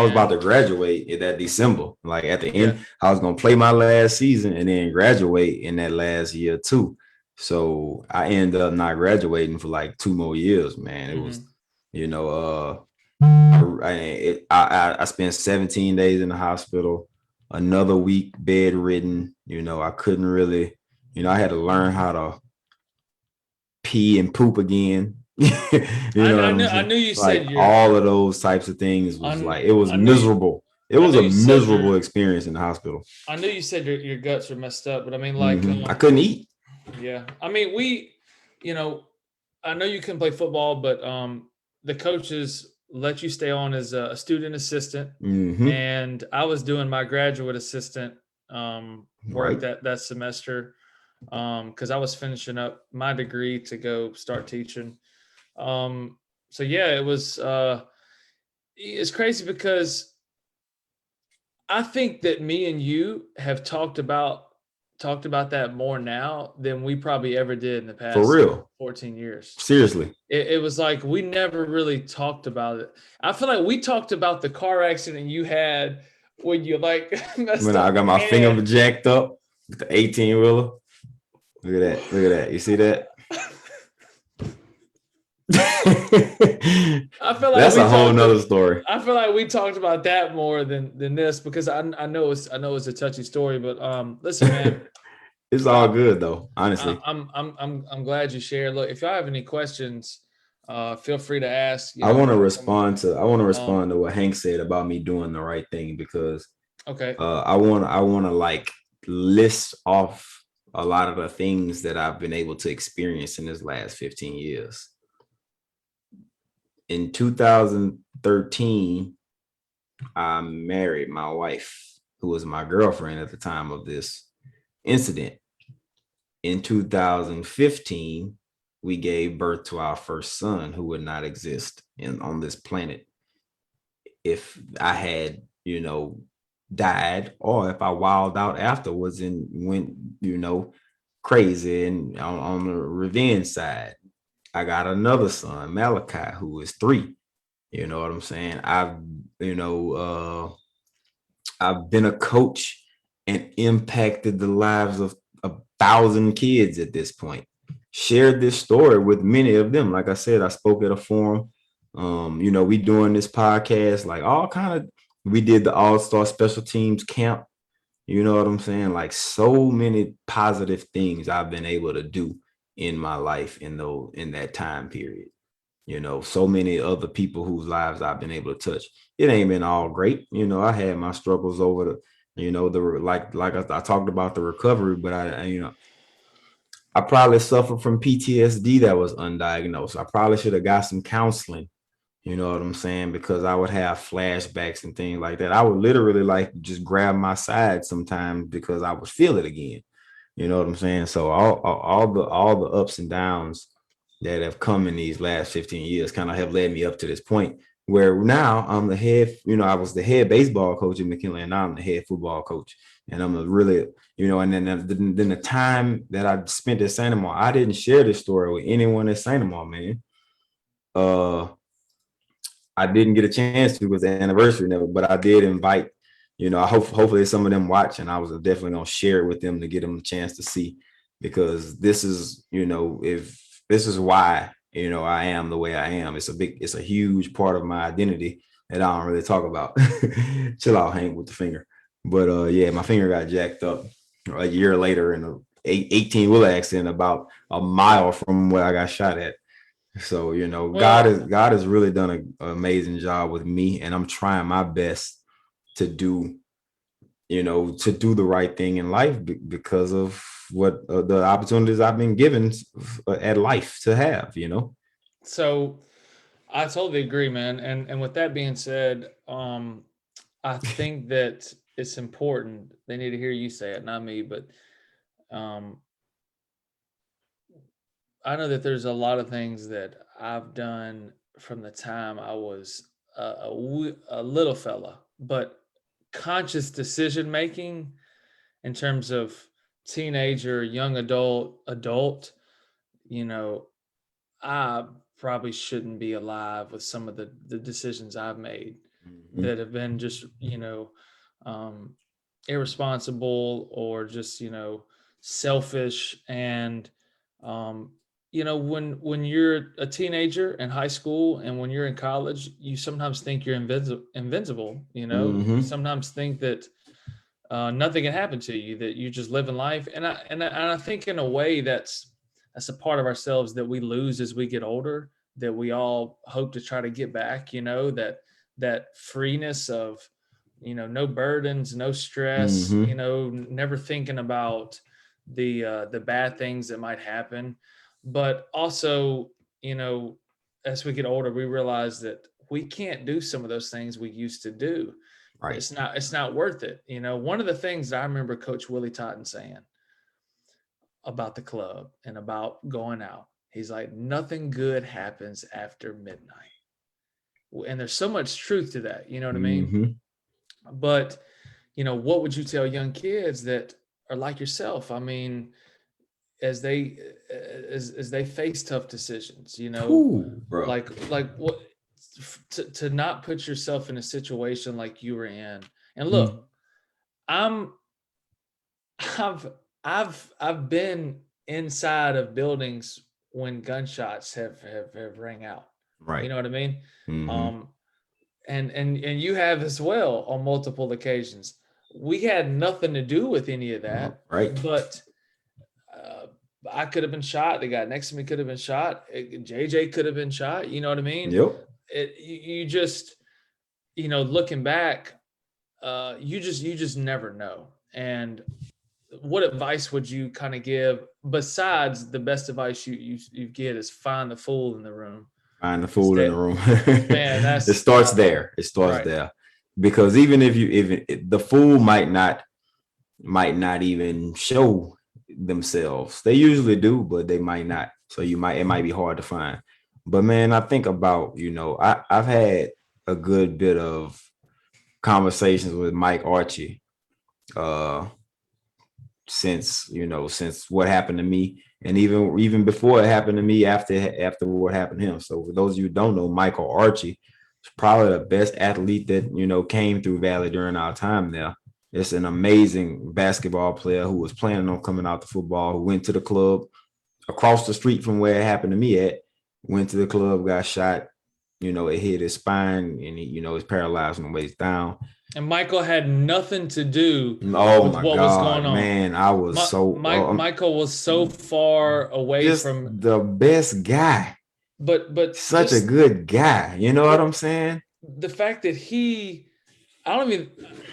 was about And to graduate in that December. Like, at the yeah, end, I was gonna play my last season and then graduate in that last year too. So I ended up not graduating for like 2 more years, man. It was, Mhm. you know, I spent 17 days in the hospital, another week bedridden. I couldn't really, I had to learn how to pee and poop again. You know what I'm I saying? knew you said Like you're. all of those types of things was like it was I knew miserable. It I was knew a you said miserable your. experience in the hospital. I knew you said your guts were messed up, but I mean, like, I couldn't eat. yeah. I mean, you know, I know you couldn't play football, but the coaches let you stay on as a student assistant, Hmm. and I was doing my graduate assistant work Right. that semester because I was finishing up my degree to go start teaching. So yeah, it's crazy because I think that me and you have talked about that more now than we probably ever did in the For past real. 14 years. Seriously. It was like we never really talked about it. I feel like we talked about the car accident you had when you like messed When up I got your my finger hand. jacked up with the 18 wheeler. Look at that. Look at that. You see that? I feel like That's we a whole talked. nother story. I feel like we talked about that more than this because I know it's a touchy story, but listen, man, It's I, all good though, honestly. I'm glad you shared. Look, if y'all have any questions, feel free to ask. You I know, want to one of them. respond to what Hank said about me doing the right thing because Okay. I want to like list off a lot of the things that I've been able to experience in this last 15 years. In 2013, I married my wife, who was my girlfriend at the time of this incident. In 2015, we gave birth to our first son, who would not exist on this planet if I had, died or if I wilded out afterwards and went, crazy and on the revenge side. I got another son, Malachi, who is 3. You know what I'm saying? You know, I've been a coach and impacted the lives of 1,000 kids at this point. Shared this story with many of them. Like I said, I spoke at a forum. We doing this podcast, like all kind of. We did the All-Star Special Teams camp. You know what I'm saying? Like so many positive things I've been able to do in my life in that time period. So many other people whose lives I've been able to touch. It ain't been all great. I had my struggles over the like I talked about the recovery, but I probably suffered from PTSD that was undiagnosed. I probably should have got some counseling. You know what I'm saying? Because I would have flashbacks and things like that. I would literally like just grab my side sometimes because I would feel it again. You know what I'm saying? So all the ups and downs that have come in these last 15 years kind of have led me up to this point where now I'm the head, I was the head baseball coach at McKinley and now I'm the head football coach. And I'm a really, and then the time that I spent at Saint Amant, I didn't share this story with anyone at Saint Amant, man. Uh, I didn't get a chance to because the anniversary never, but I did invite, I hopefully some of them watch and I was definitely gonna share it with them to get them a chance to see because this is, if this is why, I am the way I am. It's a huge part of my identity that I don't really talk about. Chill out, Hank, with the finger. But yeah, my finger got jacked up a year later in a 18 wheeler accident about a mile from where I got shot at. So, Well, God has really done an amazing job with me, and I'm trying my best to do, to do the right thing in life because of what the opportunities I've been given at life to have. so I totally agree, man. And with that being said, I think that it's important. They need to hear you say it, not me. But um, I know that there's a lot of things that I've done from the time I was a little fella, but conscious decision making in terms of teenager, young adult. You know, I probably shouldn't be alive with some of the decisions I've made Mhm. that have been just, um, irresponsible or just, selfish. And Um, when you're a teenager in high school and when you're in college, you sometimes think you're invincible. You Mm-hmm. sometimes think that nothing can happen to you, that you're just living life. And I think in a way that's a part of ourselves that we lose as we get older, that we all hope to try to get back. That freeness of no burdens, no stress. Mm-hmm. Never thinking about the bad things that might happen, but also you know as we get older, we realize that we can't do some of those things we used to do. Right. It's not worth it. One of the things that I remember Coach Willie Totten saying about the club and about going out, he's like, nothing good happens after midnight. And there's so much truth to that, you know what I mean? Mm-hmm. But what would you tell young kids that are like yourself? I mean, as they face tough decisions, Ooh, bro. like what, to not put yourself in a situation like you were in. And Mm. look, I'm I've I've been inside of buildings when gunshots have rang out. You Right. know what I mean? Mm-hmm. Um, and you have as well on multiple occasions. We had nothing to do with any of that, Right. but uh, I could have been shot. The guy next to me could have been shot. JJ could have been shot. You know what I mean? Yep. You just looking back, you just never know. And what advice would you kind of give besides the best advice you get is find the fool in the room? Find the fool in Stay, the room. man. It That's starts there. It starts right. there. Because even if the fool might not even show themselves. They usually do, but they might not. So it might be hard to find. But man, I think about, I've had a good bit of conversations with Mike Archie uh since what happened to me, and even before it happened to me, after what happened to him. So for those of you who don't know, Michael Archie is probably the best athlete that came through Valley during our time there. It's an amazing basketball player who was planning on coming out to football, who went to the club across the street from where it happened to me at, went to the club, got shot, it hit his spine, and he, is paralyzed from the waist down. And Michael had nothing to do Oh with my what was going God, on. man. I was Michael was so far away just from the best guy. but Such a just good guy. You know what but I'm saying? the fact that I don't even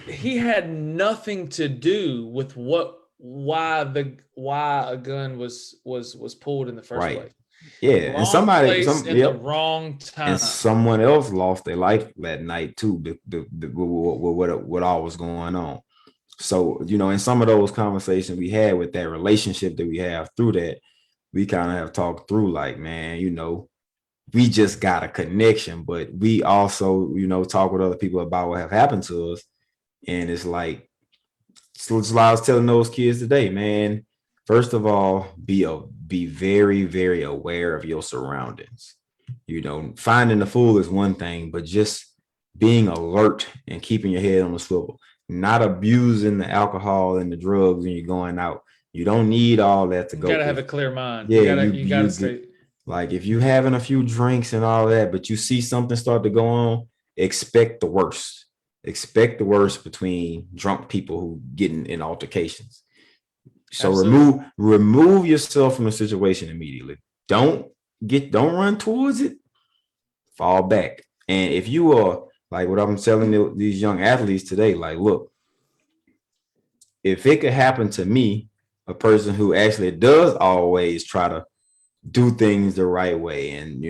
he had nothing to do with why a gun was pulled in the first Right. place. Yeah. And Wrong place in the yep. wrong And time. someone else lost their life that night too, what all was going on. So, in some of those conversations we had with that relationship that we have through that, we kind of have talked through like, man, we just got a connection, but we also, talk with other people about what have happened to us. And it's like, so it's like I was telling those kids today, man, first of all, be very, very aware of your surroundings. Finding the fool is one thing, but just being alert and keeping your head on the swivel, not abusing the alcohol and the drugs when you're going out. You don't need all that to You go. gotta have a clear mind. Yeah, You gotta get, stay. like if you having a few drinks and all that, but you see something start to go on, expect the worst. Expect the worst between drunk people who getting in altercations. So Absolutely. remove yourself from the situation immediately. Don't run towards it. Fall back. And if you are like what I'm telling these young athletes today, like, look, if it could happen to me, a person who actually does always try to do things the right way, and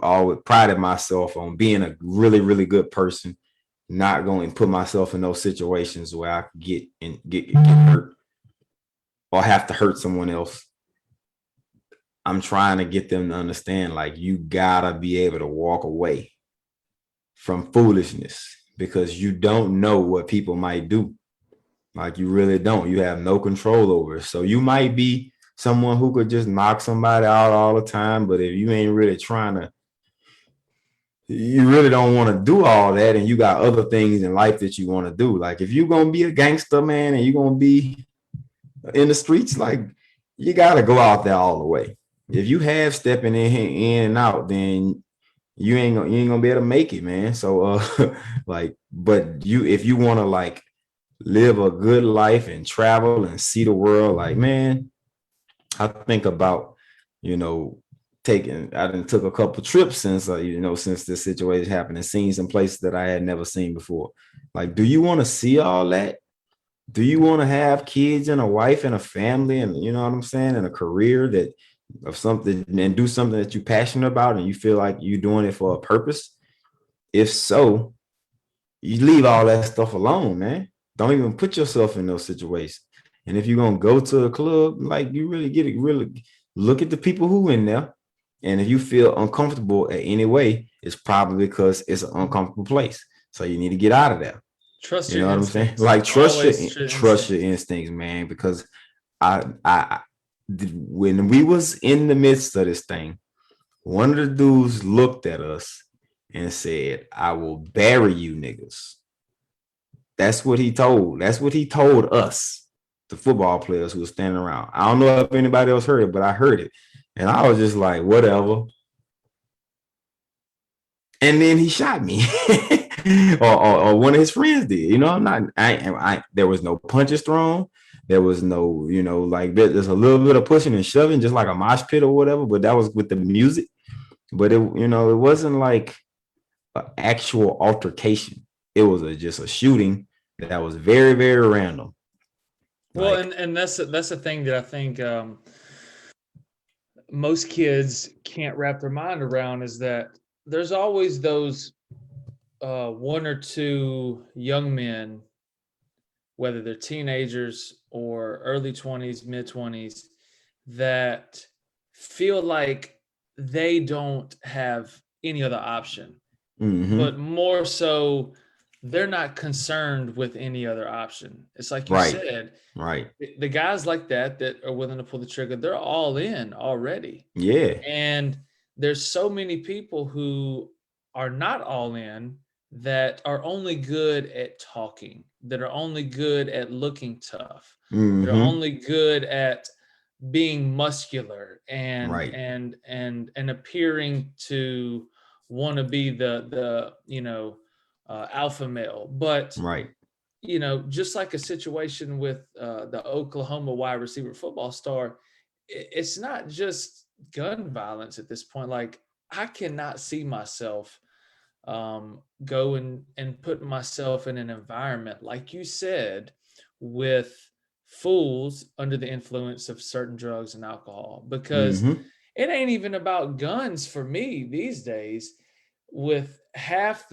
always prided myself on being a really, really good person, not going to put myself in those situations where I could get hurt or have to hurt someone else. I'm trying to get them to understand, like, you gotta be able to walk away from foolishness because you don't know what people might do. Like, you really don't. You have no control over it. So you might be someone who could just knock somebody out all the time, but if you ain't really you really don't want to do all that, and you got other things in life that you want to do. Like if you're gonna be a gangster, man, and you're gonna be in the streets, like you got to go out there all the way. If you have stepping in and out, then you ain't gonna be able to make it, man. So like, but if you want to like live a good life and travel and see the world, like, man, I think about, you know, I done took a couple trips since since this situation happened, and seen some places that I had never seen before. Like, do you want to see all that? Do you want to have kids and a wife and a family, and you know what I'm saying, and a career that of something, and do something that you're passionate about and you feel like you're doing it for a purpose? If so, you leave all that stuff alone, man. Don't even put yourself in those situations. And if you're gonna go to a club, like, you really get it, really look at the people who in there. And if you feel uncomfortable in any way, it's probably because it's an uncomfortable place. So you need to get out of there. Trust You your know what I'm saying? instincts. Like, Always trust your instincts, man. Because I when we was in the midst of this thing, one of the dudes looked at us and said, "I will bury you niggas." That's what he told. That's what he told us, the football players who were standing around. I don't know if anybody else heard it, but I heard it. And I was just like, whatever. And then he shot me. or one of his friends did. You know, there was no punches thrown. There was no, like, there's a little bit of pushing and shoving, just like a mosh pit or whatever, but that was with the music. But it wasn't like an actual altercation. It was just a shooting that was very, very random. Well, and that's the thing that I think most kids can't wrap their mind around, is that there's always those one or two young men, whether they're teenagers or early 20s, mid 20s, that feel like they don't have any other option. Mm-hmm. But more so, they're not concerned with any other option. It's like you Right. said, Right. the guys like that are willing to pull the trigger, they're all in already. Yeah. And there's so many people who are not all in, that are only good at talking, that are only good at looking tough, that are Mm-hmm. only good at being muscular and Right. and appearing to want to be the alpha male. But Right. just like a situation with the Oklahoma wide receiver football star, it's not just gun violence at this point. Like, I cannot see myself go and put myself in an environment, like you said, with fools under the influence of certain drugs and alcohol, because Mm-hmm. it ain't even about guns for me these days. With half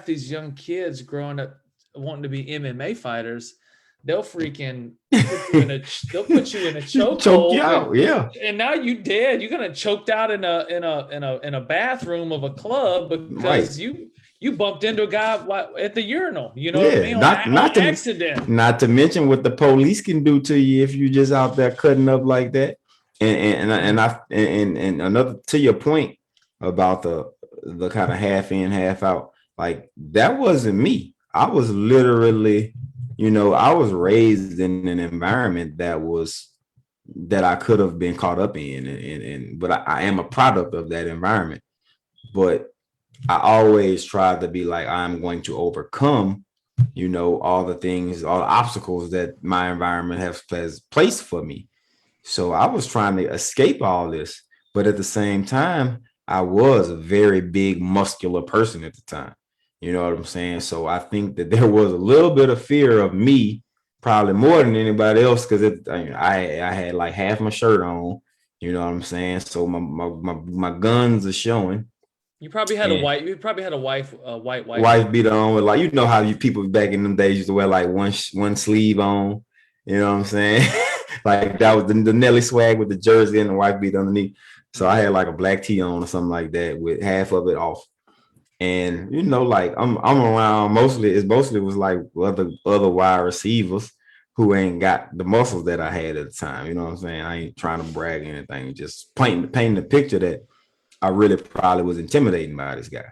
these young kids growing up wanting to be MMA fighters, they'll freaking they'll put you in a Choke you chokehold, out. Yeah. and now you dead. You're gonna choked out in a bathroom of a club because Right. you bumped into a guy at the urinal. You know what I Yeah. mean? Not On to accident. not to mention what the police can do to you if you just out there cutting up like that. And another, to your point about the kind of half in, half out, like, that wasn't me. I was literally, I was raised in an environment that I could have been caught up in, but I am a product of that environment. But I always tried to be like, I'm going to overcome, all the things, all the obstacles that my environment has placed for me. So I was trying to escape all this, but at the same time, I was a very big muscular person at the time. You know what I'm saying? So I think that there was a little bit of fear of me, probably more than anybody else, because I had like half my shirt on. You know what I'm saying? So my guns are showing. You probably had a white wife beater on with, like, how you people back in them days used to wear like one sleeve on. You know what I'm saying? Like, that was the Nelly swag with the jersey and the wife beater underneath. So I had like a black tee on or something like that with half of it off. And like, I'm around mostly was like other wide receivers who ain't got the muscles that I had at the time. You know what I'm saying? I ain't trying to brag or anything, just painting the picture that I really probably was intimidated by this guy.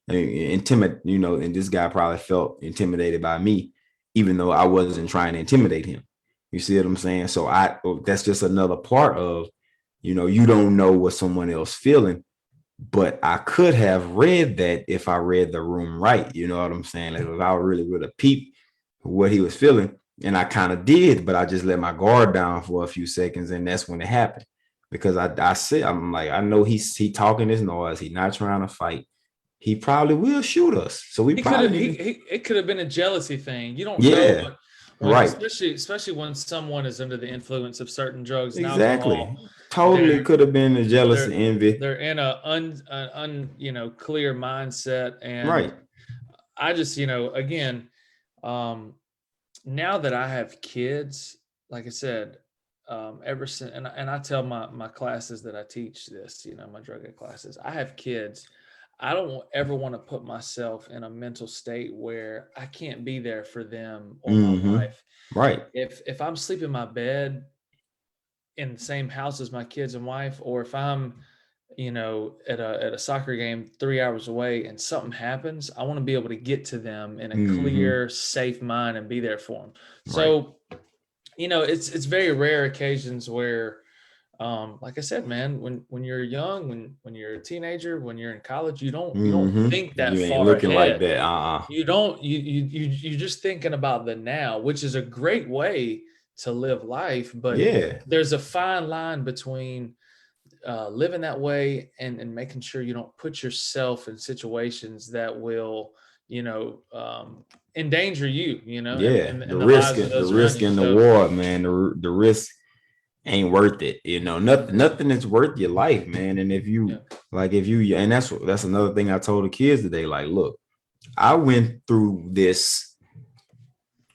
And this guy probably felt intimidated by me, even though I wasn't trying to intimidate him. You see what I'm saying? So that's just another part of, you don't know what someone else feeling, but I could have read that if I read the room right. You know what I'm saying? Like if I really would have peeped what he was feeling, and I kind of did, but I just let my guard down for a few seconds, and that's when it happened. Because I said, I'm like, I know he talking this noise. He not trying to fight. He probably will shoot us. So we He could have. probably need to, It could have been a jealousy thing. You don't know yeah, when, right. especially when someone is under the influence of certain drugs and Exactly. alcohol. Totally They're could have been the jealousy, they're envy. they're in a clear mindset, and Right. I just again, um, now that I have kids, like I said, ever since, and I tell my classes that I teach this, my drug ed classes, I have kids. I don't ever want to put myself in a mental state where I can't be there for them or my Mm-hmm. wife. Right. If I'm sleeping in my bed in the same house as my kids and wife, or if I'm at a soccer game 3 hours away and something happens, I want to be able to get to them in a Mm-hmm. clear, safe mind and be there for them. Right. So, it's very rare occasions where, like I said, man, when you're young, when you're a teenager, when you're in college, you don't Mm-hmm. think that You ain't far looking like ahead. that. You don't you're just thinking about the now, which is a great way to live life, but Yeah. there's a fine line between living that way and making sure you don't put yourself in situations that will, endanger you, Yeah. and the lives of The those around risk you. and the So, war, man. The risk ain't worth it. Nothing is worth your life, man. And if yeah, you, and that's another thing I told the kids today. Like, look, I went through this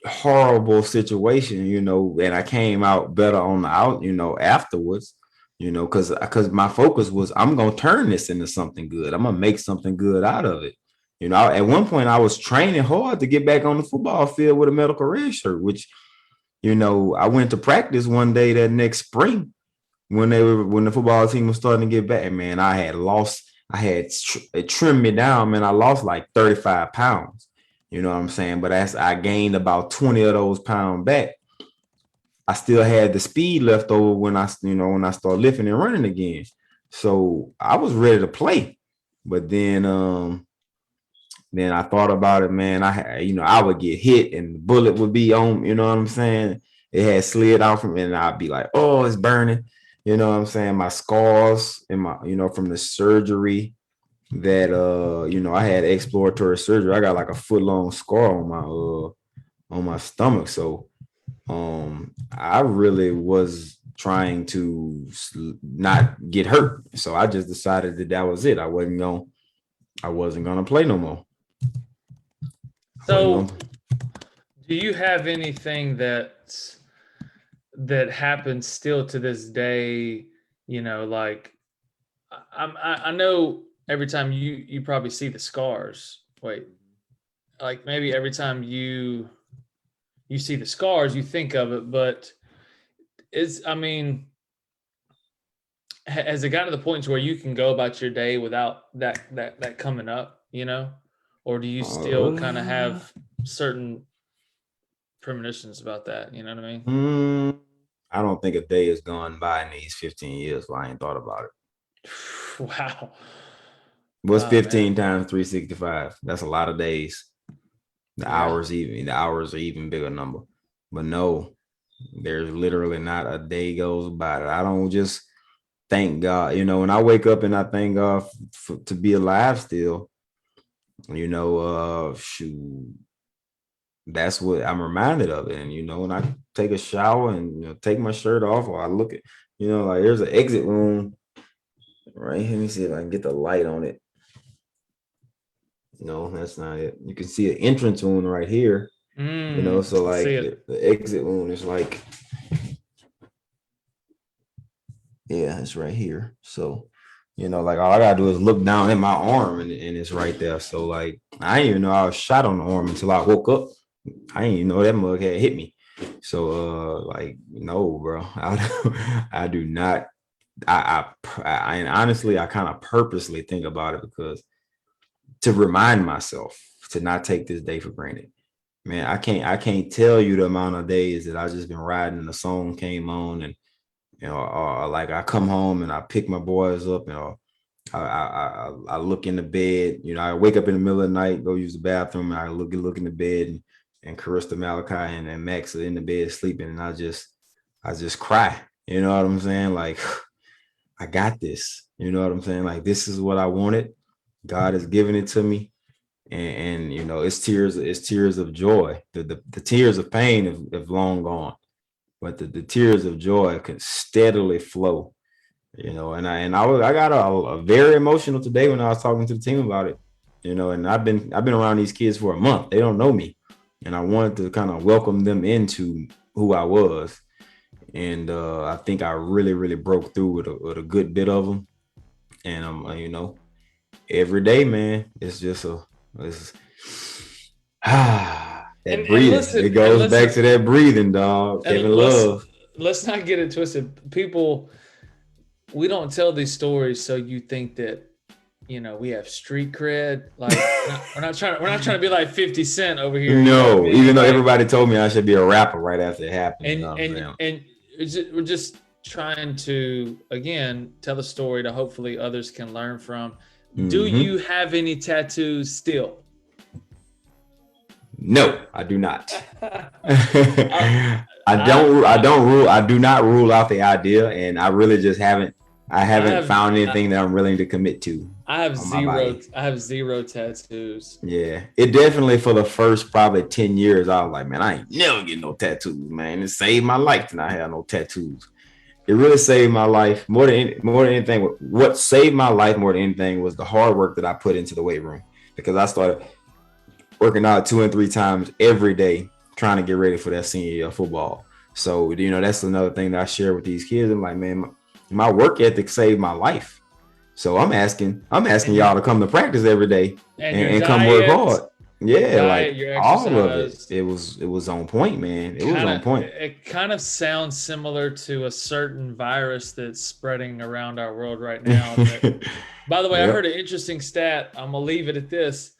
horrible situation, and I came out better on the out, afterwards, because my focus was I'm gonna turn this into something good. I'm gonna make something good out of it. At one point I was training hard to get back on the football field with a medical red shirt, which, I went to practice one day that next spring when the football team was starting to get back. Man, I had it trimmed me down, man. I lost like 35 pounds. You know what I'm saying? But as I gained about 20 of those pounds back, I still had the speed left over when I started lifting and running again. So I was ready to play. But then I thought about it, man. I would get hit and the bullet would be on, you know what I'm saying? It had slid off from me, and I'd be like, oh, it's burning. You know what I'm saying? My scars and from the surgery that I had exploratory surgery. I got like a foot long scar on my stomach. So I really was trying to not get hurt. So I just decided that was it. I wasn't gonna play no more. so do you have anything that happens still to this day? Like I know every time you probably see the scars. Wait, like maybe every time you see the scars, you think of it, but I mean, has it gotten to the point to where you can go about your day without that coming up, or do you still kind of Uh, have certain premonitions about that? You know what I mean? I don't think a day has gone by in these 15 years where I ain't thought about it. Wow. What's Oh man. 15 times 365? That's a lot of days. Yeah. The hours are even bigger number. But no, there's literally not a day goes by that I don't just thank God. When I wake up and I thank God to be alive still, shoot, that's what I'm reminded of it. And when I take a shower and take my shirt off, or I look at, like there's an exit wound right here. Let me see if I can get the light on it. No, that's not it. You can see an entrance wound right here. So I like see it. the exit wound is like, yeah, it's right here. So, like all I gotta do is look down at my arm and it's right there. So like I didn't even know I was shot on the arm until I woke up. I didn't even know that mug had hit me. So like no, bro. I do not. And honestly, I kind of purposely think about it because to remind myself to not take this day for granted. Man, I can't tell you the amount of days that I just been riding and the song came on, and like I come home and I pick my boys up, I look in the bed, I wake up in the middle of the night, go use the bathroom, and I look in the bed, and Carissa Malachi and Max are in the bed sleeping, and I just cry. You know what I'm saying? Like, I got this. You know what I'm saying? Like, this is what I wanted. God has given it to me. And it's tears of joy. The tears of pain have long gone, but the tears of joy can steadily flow. And I got a very emotional today when I was talking to the team about it. And I've been around these kids for a month. They don't know me, and I wanted to kind of welcome them into who I was. And I think I really, really broke through with a good bit of them. And every day, man, it's that And breathing. listen, It and goes back listen, to that breathing, dog. and Kevin Love. let's not get it twisted. People, we don't tell these stories so you think that we have street cred. Like we're not trying to be like 50 Cent over here. No, even though Like, everybody told me I should be a rapper right after it happened. You know what I'm saying? and we're just trying to again tell a story to hopefully others can learn from. Do Mhm. you have any tattoos still? No, I do not. I do not rule out the idea, and I really just haven't. I haven't found anything that I'm willing to commit to. I have on my body. zero tattoos. Yeah, it definitely for the first probably 10 years, I was like, man, I ain't never get no tattoos, man. It saved my life to not have no tattoos. It really saved my life more than anything. What saved my life more than anything was the hard work that I put into the weight room, because I started working out 2 and 3 times every day trying to get ready for that senior year of football. So, that's another thing that I share with these kids. I'm like, man, my work ethic saved my life. So I'm asking y'all to come to practice every day and come work hard. Yeah, like your all of it. exercise. It was on point, man. It was on point. It kind of sounds similar to a certain virus that's spreading around our world right now. By the way, I Yep. heard an interesting stat. I'm gonna leave it at this.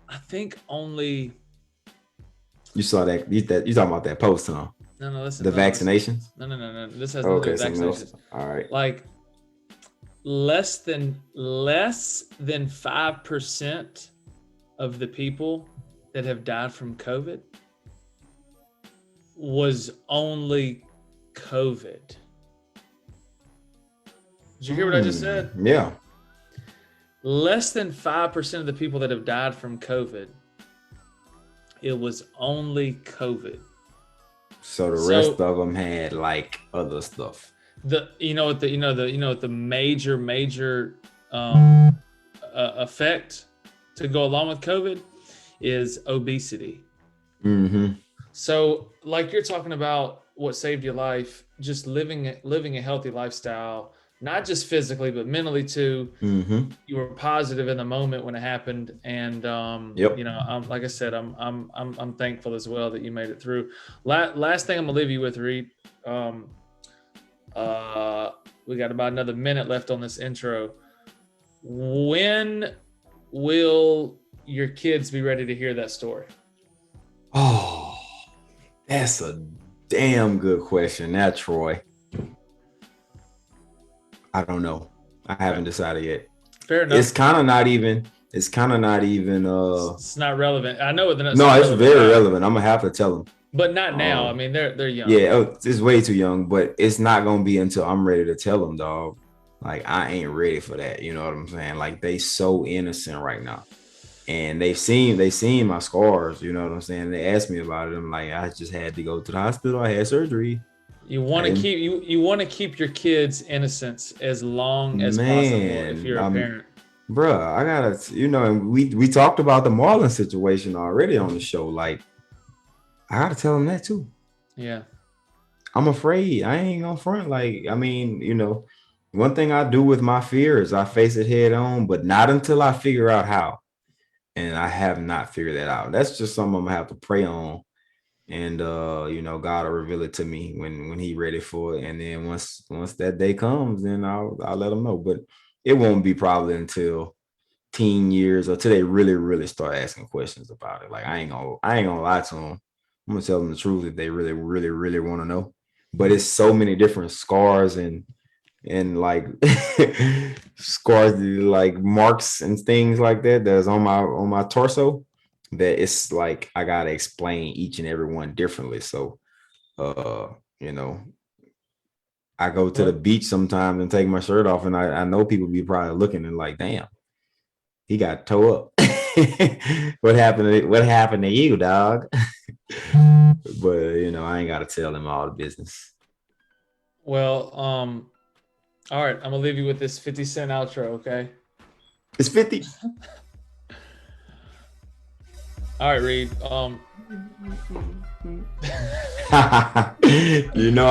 I think only You saw that you talking about that post, huh? no, listen. The no, listen. vaccinations? No. This has nothing to do Okay, with something else. vaccinations. All right. Like less than 5% of the people that have died from COVID was only COVID. Did you hear what I just said? Yeah. Less than 5% of the people that have died from COVID, it was only COVID. So the rest of them had like other stuff. The major effect to go along with COVID is obesity. Mm-hmm. So, like you're talking about, what saved your life, just living a healthy lifestyle, not just physically but mentally too. Mm-hmm. You were positive in the moment when it happened, and Yep. like I said, I'm thankful as well that you made it through. Last thing I'm gonna leave you with, Reed. We got about another minute left on this intro. When will your kids be ready to hear that story? Oh, that's a damn good question. Now, Troy. I don't know. I haven't decided yet. Fair enough. It's kind of not even. It's not relevant. I know that. No, it's very relevant. I'm gonna have to tell them. But not now. I mean, they're young. Yeah, it's way too young. But it's not gonna be until I'm ready to tell them, dog. Like, I ain't ready for that. You know what I'm saying? Like, they so innocent right now, and they seen my scars. You know what I'm saying? They asked me about it. I'm like, I just had to go to the hospital. I had surgery. You want to keep your kids' innocence as long as possible if you're a parent. Bruh, I gotta, and we talked about the Marlon situation already on the show. Like, I gotta tell them that too. Yeah. I'm afraid. I ain't gonna front. Like, I mean, one thing I do with my fear is I face it head on, but not until I figure out how. And I have not figured that out. That's just something I'm gonna have to pray on. And God will reveal it to me when He ready for it. And then once that day comes, then I'll let him know. But it won't be probably until teen years, or till they really, really start asking questions about it. Like I ain't gonna lie to them. I'm gonna tell them the truth if they really, really, really want to know. But it's so many different scars and like scars, like marks and things like that that's on my torso, that it's like I gotta explain each and every one differently. So you know, I go to the Well, beach sometimes and take my shirt off, and I know people be probably looking and like, damn, he got toe up. What happened to you, dog? But I ain't gotta tell them all the business. well, all right, I'm gonna leave you with this 50 Cent outro, okay? It's 50. All right, Reed. I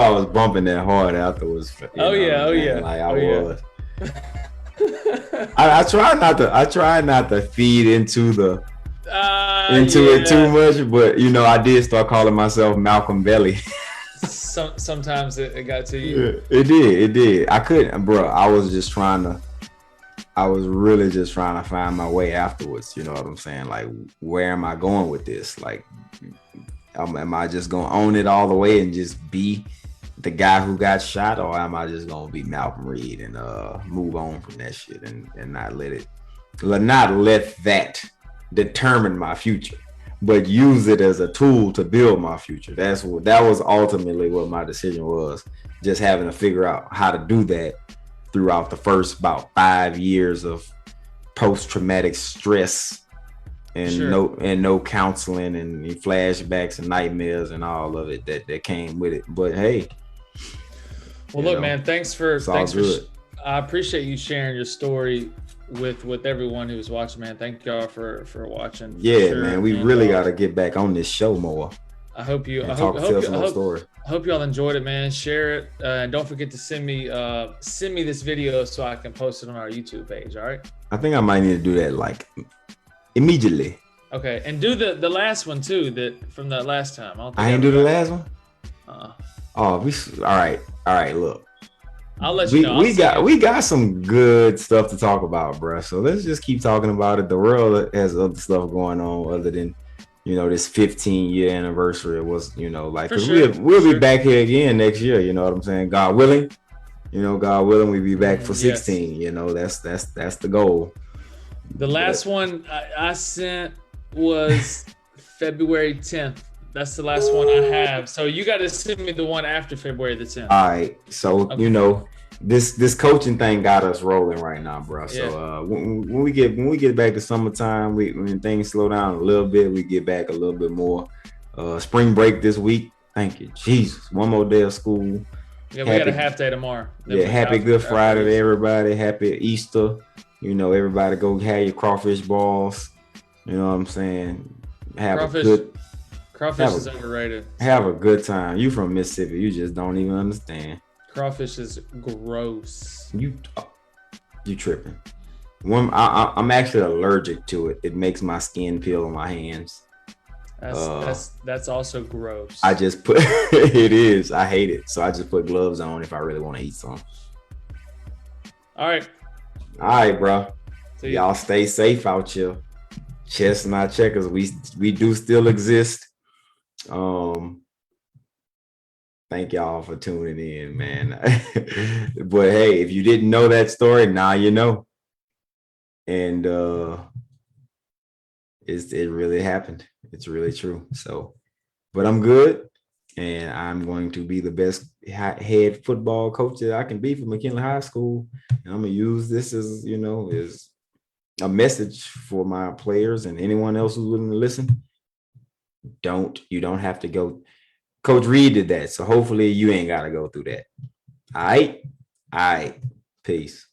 was bumping that hard afterwards. Oh yeah, like I oh yeah. was. I try not to feed into it too much, but I did start calling myself Malcolm Belly. Sometimes it got to you. It did. I couldn't, bro. I was really just trying to find my way afterwards. You know what I'm saying? Like, where am I going with this? Like, am I just gonna own it all the way and just be the guy who got shot, or am I just gonna be Malcolm Reed and move on from that shit and not let that determine my future, but use it as a tool to build my future? That was ultimately what my decision was. Just having to figure out how to do that throughout the first about 5 years of post-traumatic stress and no counseling and flashbacks and nightmares and all of it that came with it. But hey, well, look, man, thanks for I appreciate you sharing your story with everyone who's watching, man. Thank y'all for watching. Yeah, man, we really got to get back on this show more. I hope you story. I hope y'all enjoyed it, man. Share it, and don't forget to send me this video so I can post it on our YouTube page. All right. I think I might need to do that like immediately. Okay, and do the last one too, that from that last time. I ain't do the last one. Oh, all right. Look, I'll let you know. We got some good stuff to talk about, bro. So let's just keep talking about it. The world has other stuff going on other than this 15-year anniversary. It was like we'll be back here again next year. You know what I'm saying? God willing. God willing, we'll be back for 16. Yes. That's the goal. The last one I sent was February 10th. That's the last one I have. So you got to send me the one after February the 10th. All right. So, okay. This coaching thing got us rolling right now, bro. So yeah. When we get back to summertime, when things slow down a little bit, we get back a little bit more. Spring break this week. Thank you, Jesus. One more day of school. Yeah, we got a half day tomorrow. Yeah, happy Good Friday to everybody. Happy Easter. Everybody go have your crawfish balls. You know what I'm saying? Crawfish is overrated. Have a good time. You from Mississippi. You just don't even understand. Crawfish is gross. You tripping. I'm actually allergic to it. It makes my skin peel on my hands. That's also gross. I just put it is. I hate it. So I just put gloves on if I really want to eat some. All right, bro. Y'all stay safe out here. Chestnut Checkers, we do still exist. Thank y'all for tuning in, man. But hey, if you didn't know that story, now you know. And it really happened. It's really true. So, but I'm good, and I'm going to be the best head football coach that I can be for McKinley High School. And I'm gonna use this as as a message for my players and anyone else who's willing to listen. You don't have to go. Coach Reed did that, so hopefully you ain't got to go through that. All right. Peace.